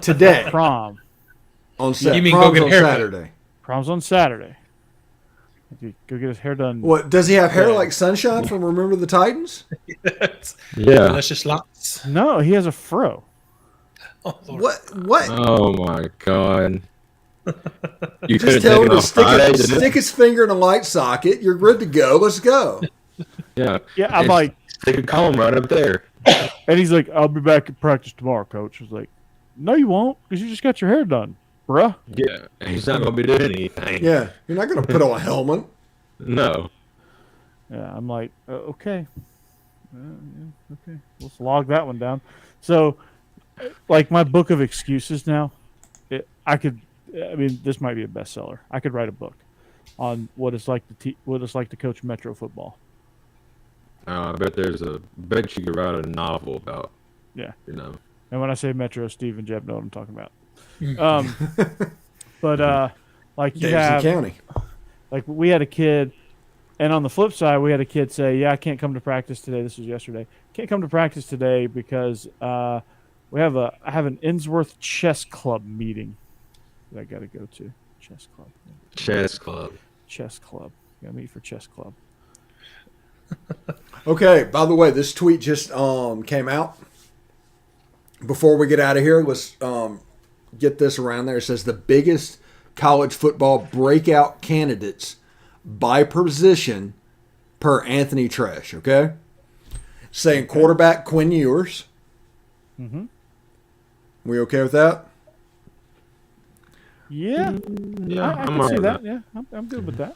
Today prom. on You mean prom's go get on a haircut? Saturday. Prom's on Saturday. He go get his hair done. What does he have hair Yeah. like Sunshine from Remember the Titans? Yeah. That's just lots. No, he has a fro. Oh, Lord. What? Oh my God. You could Just have tell him taken to off Friday. didn't it? stick his finger in a light socket. You're good to go. Let's go. Yeah. Yeah, I'm And like, stick a comb right up there. and he's like, I'll be back at practice tomorrow, coach. I was like, no, you won't, because you just got your hair done, bruh. Yeah. And he's not gonna be doing anything. Yeah, you're not going to put on a helmet. No. Yeah, I'm like, okay. Yeah, okay. Let's log that one down. So, like my book of excuses now, this might be a bestseller. I could write a book on what it's like to coach Metro football. I bet you could write a novel about. Yeah. You know. And when I say Metro, Steve and Jeb know what I'm talking about. But like you Davidson have, County. like we had a kid, and on the flip side, we had a kid say, "Yeah, I can't come to practice today." This was yesterday. Can't come to practice today because I have an Innsworth Chess Club meeting that I got to go to. Chess Club. Chess Club. Got to meet for Chess Club. Okay, by the way, this tweet just came out. Before we get out of here, let's get this around there. It says the biggest college football breakout candidates by position per Anthony Tresh, okay? Saying quarterback Quinn Ewers. Mm-hmm. We okay with that? Yeah, Yeah. I I'm can all see right that. with Yeah, I'm good with that.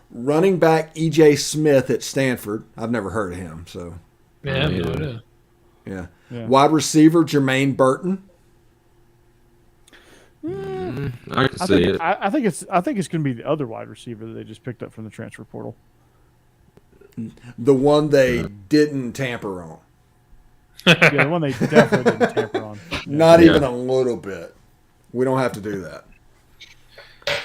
Running back E.J. Smith at Stanford. I've never heard of him, so Yeah, I have no idea. yeah. Yeah. Wide receiver Jermaine Burton. I can see it. I think it's going to be the other wide receiver that they just picked up from the transfer portal. The one they didn't tamper on. Yeah, the one they definitely didn't tamper on. Not Yeah. even a little bit. We don't have to do that.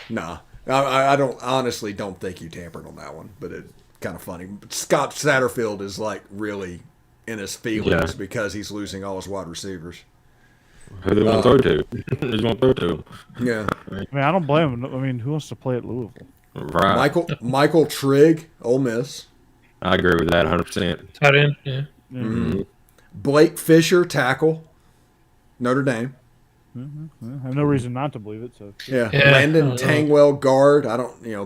Nah. I honestly don't think you tampered on that one, but it's kind of funny. Scott Satterfield is like really in his feelings because he's losing all his wide receivers. Who they want to throw to? Who's going to throw to him? Yeah. I mean, I don't blame him. I mean, who wants to play at Louisville? Right. Michael Trigg, Ole Miss. I agree with that 100%. Tight end, yeah. Mm-hmm. Blake Fisher, tackle, Notre Dame. I have no reason not to believe it. So Yeah. Yeah, Landon I don't know. Tangwell, guard.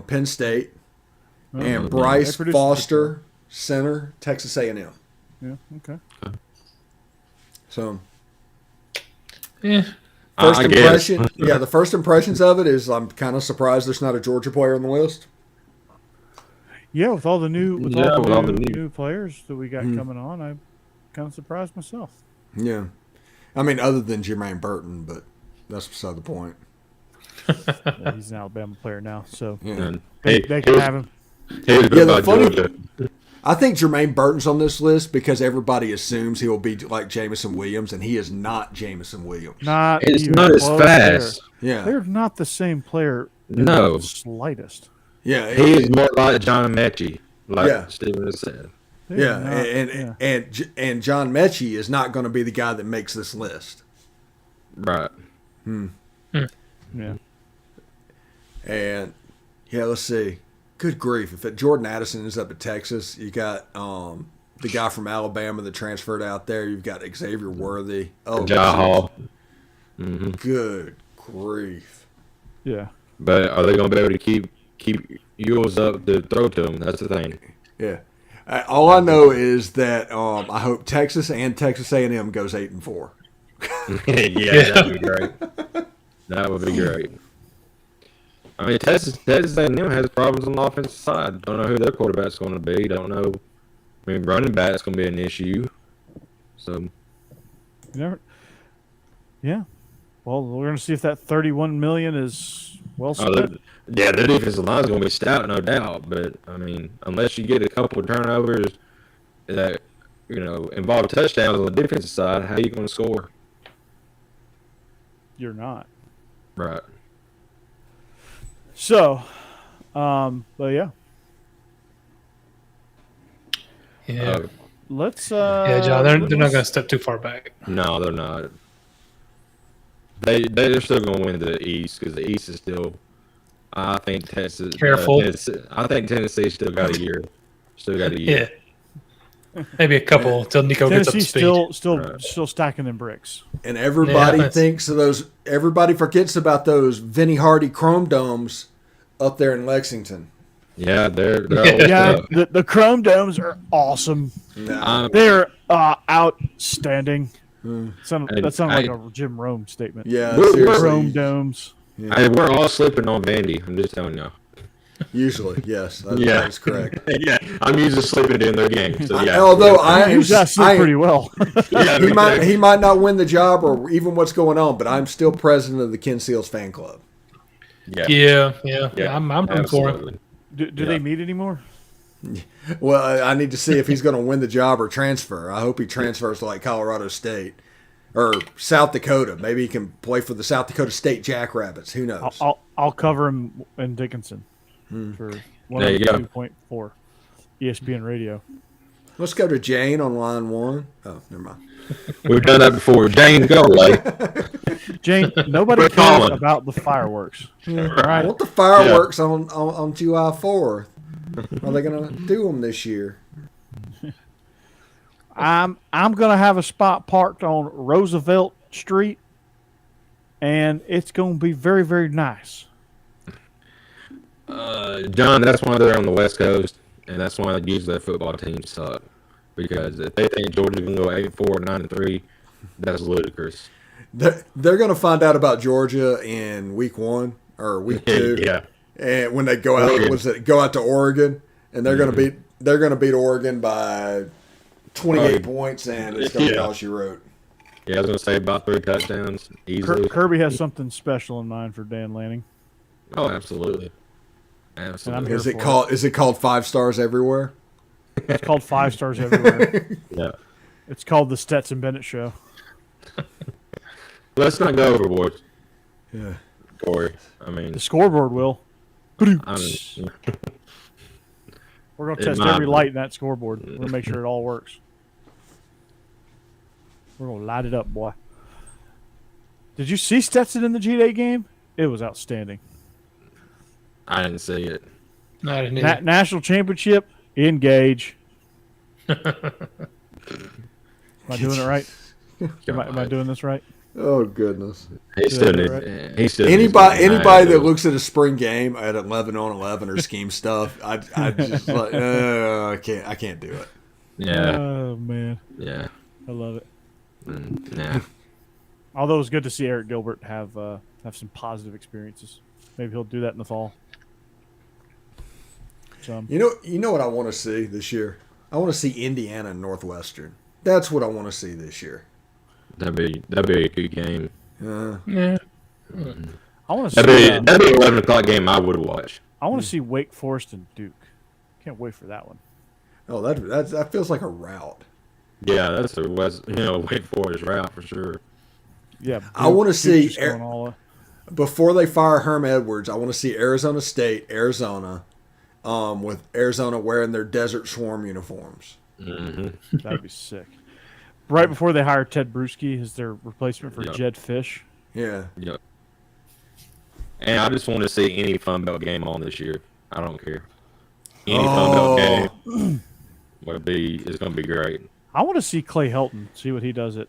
Penn State. And They Bryce produced Foster, center, Texas A&M. yeah, okay. So Yeah. first I guess. impression, the first impressions of it is I'm kind of surprised there's not a Georgia player on the list. Yeah, with all the new new players that we got coming on, I'm kind of surprised myself. Yeah. I mean, other than Jermaine Burton, but that's beside the point. Yeah, he's an Alabama player now, so Yeah. And they can have him. Here's Yeah, the about funny- Georgia. I think Jermaine Burton's on this list because everybody assumes he'll be like Jamison Williams, and he is not Jamison Williams. Not It's even not as close fast. Yeah. They're not the same player No. The slightest. Yeah, He is more like John Mechie, like Yeah. Stephen has said. yeah, Not- and John Mechie is not going to be the guy that makes this list. Right. yeah. And yeah, let's see. Good grief! If Jordan Addison is up at Texas, you got the guy from Alabama that transferred out there. You've got Xavier Worthy. Oh, Ja Hall. Mm-hmm. good grief! Yeah. But are they going to be able to keep Ewells up to throw to him? That's the thing. Yeah. All I know is that I hope Texas and Texas A&M goes 8-4. Yeah, that would be great. That would be great. I mean, Texas A&M has problems on the offensive side. Don't know who their quarterback's going to be. Don't know. I mean, running back's going to be an issue. So, You never. Yeah. Well, we're going to see if that $31 million is well spent. their defensive line is going to be stout, no doubt. But I mean, unless you get a couple of turnovers that involve touchdowns on the defensive side, how are you going to score? You're not. Right. So, but yeah. Yeah. Let's. Yeah, John, they're not going to step too far back. No, they're not. They're still going to win the East because the East is still. I think Texas. Careful. I think Tennessee still got a year. Still got a year. Yeah. Maybe a couple until Nico gets up to Tennessee's speed. still stacking them bricks. And everybody Yeah. thinks of those. Everybody forgets about those Vinny Hardy Chrome Domes up there in Lexington. Yeah, they're Yeah, the Chrome Domes are awesome. No. They're outstanding. Hmm. That sounds like a Jim Rome statement. Yeah, We're- seriously. Chrome Domes. Hey, we're all sleeping on Vandy. I'm just telling you. Usually, yes, that is correct. Yeah, I'm usually sleeping in their games. So yeah. Although I You guys sleep pretty well. yeah, he might not win the job or even what's going on, but I'm still president of the Ken Seals fan club. Yeah. I'm rooting for him. absolutely. Do they meet anymore? Well, I need to see if he's going to win the job or transfer. I hope he transfers to like Colorado State or South Dakota. Maybe he can play for the South Dakota State Jackrabbits. Who knows? I'll cover him in Dickinson for There you go. 102.4 ESPN Radio. Let's go to Jane on line 1. Oh, never mind. We've done that before. Jane, go away. Jane, nobody We're cares calling. about the fireworks. I want the fireworks on July 4th. Are they going to do them this year? I'm gonna have a spot parked on Roosevelt Street, and it's gonna be very, very nice. John, that's why they're on the West Coast, and that's why usually their football teams suck. Because if they think Georgia's going to go 8-4, 9-3, that's ludicrous. They're going to find out about Georgia in week 1 or week 2. Yeah. And when they go out, go out to Oregon, and they're going to beat Oregon by 28 points, and it's going to be all she wrote. Yeah, I was going to say about 3 touchdowns easily. Kirby has something special in mind for Dan Lanning. Oh, absolutely. Absolutely. here Is it called 5 stars everywhere? It's called 5 stars everywhere. Yeah. It's called the Stetson Bennett Show. Let's not go overboard, Yeah. Corey. I mean, The scoreboard will. I mean, We're gonna It test might every be. light in that scoreboard. We're gonna make sure it all works. We're gonna light it up, boy. Did you see Stetson in the G-Day game? It was outstanding. I didn't see it. No, I didn't either. National championship. Engage. Am I doing it right? Am I doing this right? Oh goodness! He still Yeah, needs. He still Anybody that looks at a spring game at 11-on-11 or scheme stuff, I just like I can't do it. Yeah. Oh man, Yeah. I love it. Yeah. Although it was good to see Eric Gilbert have some positive experiences. Maybe he'll do that in the fall. You know what I want to see this year? I want to see Indiana and Northwestern. That's what I want to see this year. That'd be a good game. Yeah. I want to see. That'd be an 11 o'clock game I would watch. I want to see Wake Forest and Duke. Can't wait for that one. Oh, that feels like a rout. Yeah, that's the West. Wait for his route for sure. Yeah, I wanna Duke see just going all before they fire Herm Edwards, I want to see Arizona State, Arizona, with Arizona wearing their Desert Swarm uniforms. Mm-hmm. That'd be sick. Right before they hire Ted Bruschi as their replacement for Jed Fish. Yeah. Yep. And I just want to see any Fun Belt game on this year. I don't care. Any Fun Belt game it's going to be great. I want to see Clay Helton, see what he does at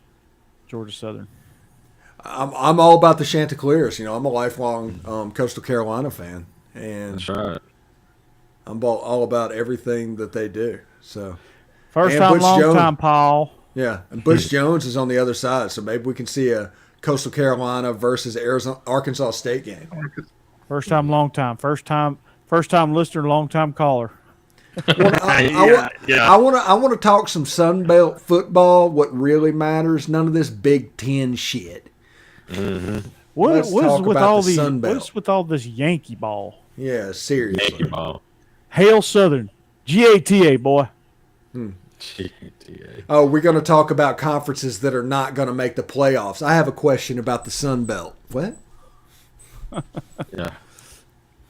Georgia Southern. I'm all about the Chanticleers. I'm a lifelong Coastal Carolina fan, and That's right. I'm all about everything that they do. So First and time, Butch long Jones, time, Paul. Yeah, and Butch Jones is on the other side, so maybe we can see a Coastal Carolina versus Arkansas State game. First time, long time. First time listener, long time caller. I want to talk some Sun Belt football. What really matters? None of this Big Ten shit. Mm-hmm. What is with all this Yankee ball? Yeah, seriously. Yankee ball. Hail Southern, GATA boy. GTA. Oh, we're going to talk about conferences that are not going to make the playoffs. I have a question about the Sun Belt. What? Yeah.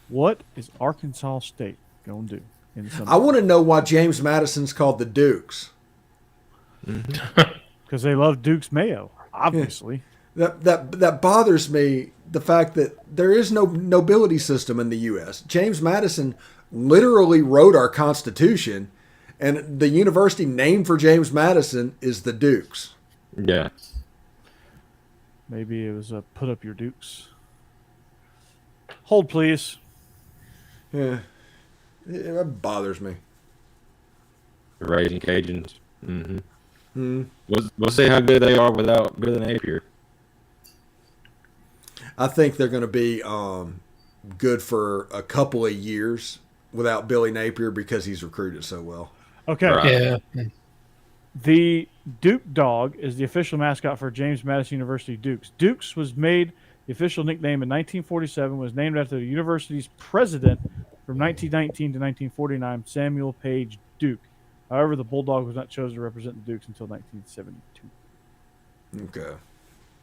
What is Arkansas State going to do in the Sun I Belt? want to know why James Madison's called the Dukes. Because they love Duke's mayo, obviously. That bothers me, the fact that there is no nobility system in the U.S. James Madison literally wrote our Constitution, and the university named for James Madison is the Dukes. Yeah. Maybe it was a put up your Dukes. Hold, please. Yeah, that bothers me. Raising Cajuns. Mm-hmm. We'll see how good they are without Billy Napier. I think they're going to be good for a couple of years without Billy Napier because he's recruited so well. Okay. Right. Yeah. The Duke Dog is the official mascot for James Madison University Dukes. Dukes was made the official nickname in 1947, was named after the university's president from 1919 to 1949, Samuel Page Duke. However, the Bulldog was not chosen to represent the Dukes until 1972. Okay.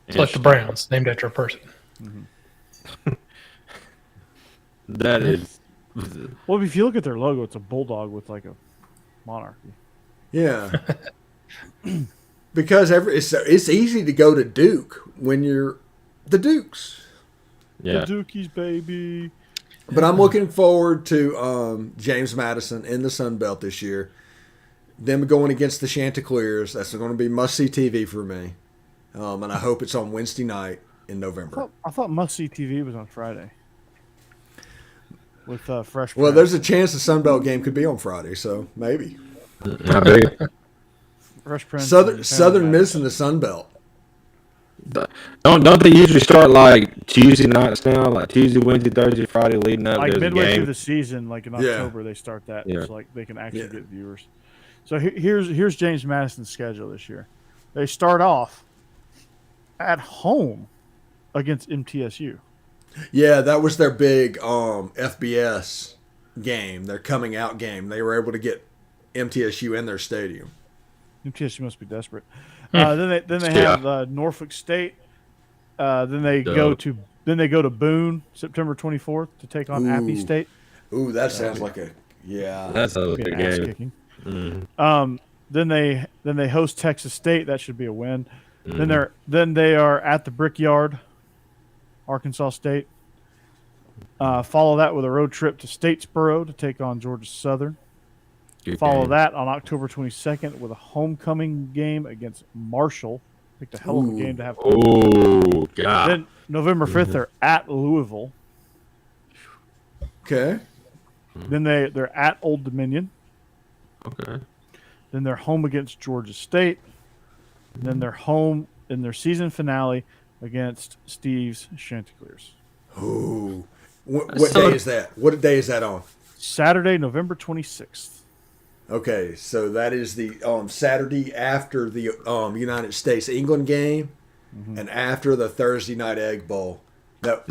It's like the Browns, named after a person. Mm-hmm. That is. Well, if you look at their logo, it's a bulldog with like a monarchy. Yeah. Because it's easy to go to Duke when you're the Dukes. Yeah. The Dukies, baby. But I'm looking forward to James Madison in the Sun Belt this year. Them going against the Chanticleers. That's going to be must-see TV for me. And I hope it's on Wednesday night in November. I thought must-see TV was on Friday. With fresh. Well, there's a chance the Sun Belt game could be on Friday, so maybe. Not big. Fresh Prince. Southern Miss in the Sun Belt. Don't they usually start like Tuesday nights now, like Tuesday, Wednesday, Thursday, Friday, leading up? Like There's midway a game. through the season, like in October, they start that. Yeah. It's like they can actually get viewers. So here's James Madison's schedule this year. They start off at home against MTSU. Yeah, that was their big FBS game, their coming out game. They were able to get MTSU in their stadium. MTSU must be desperate. Then they have Norfolk State. Then they go to Boone September 24th to take on Appy State. Ooh, that sounds like a That's a big game. Kicking. Mm. Then they host Texas State. That should be a win. Then they are at the Brickyard, Arkansas State. Follow that with a road trip to Statesboro to take on Georgia Southern. Follow that on October 22nd with a homecoming game against Marshall. Picked a hell of a game to have. Oh, God. Then November 5th, they're at Louisville. Okay. Then they're at Old Dominion. Okay. Then they're home against Georgia State. And then they're home in their season finale against Steve's Chanticleers. Ooh. What day is that? What day is that on? Saturday, November 26th. Okay, so that is the Saturday after the United States-England game and after the Thursday night Egg Bowl. Yep.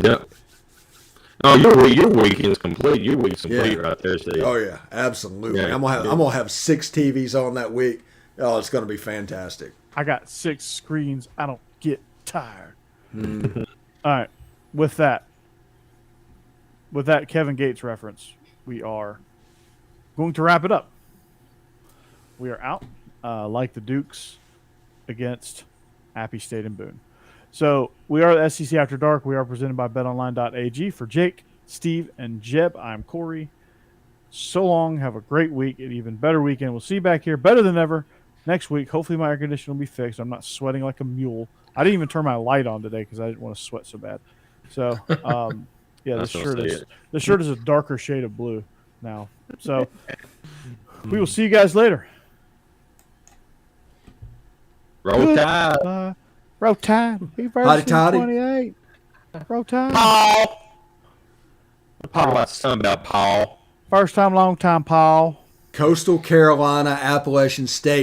Oh, your weekend's complete. Your week's complete right there, Steve. Oh yeah, absolutely. Yeah, I'm gonna have 6 TVs on that week. Oh, it's gonna be fantastic. I got 6 screens. I don't get tired. All right. with that Kevin Gates reference, we are going to wrap it up. We are out like the Dukes against Appy State and Boone. So we are the SEC After Dark. We are presented by betonline.ag. For Jake, Steve, and Jeb, I'm Corey. So long. Have a great week, an even better weekend. We'll see you back here better than ever next week. Hopefully my air conditioning will be fixed. I'm not sweating like a mule. I didn't even turn my light on today because I didn't want to sweat so bad. So, yeah, this shirt is a darker shade of blue now. So we will see you guys later. Roll Tide. Roll Tide. Hotty toddy. 28. Roll Tide. Paul. Talk about something about Paul. First time, long time, Paul. Coastal Carolina, Appalachian State.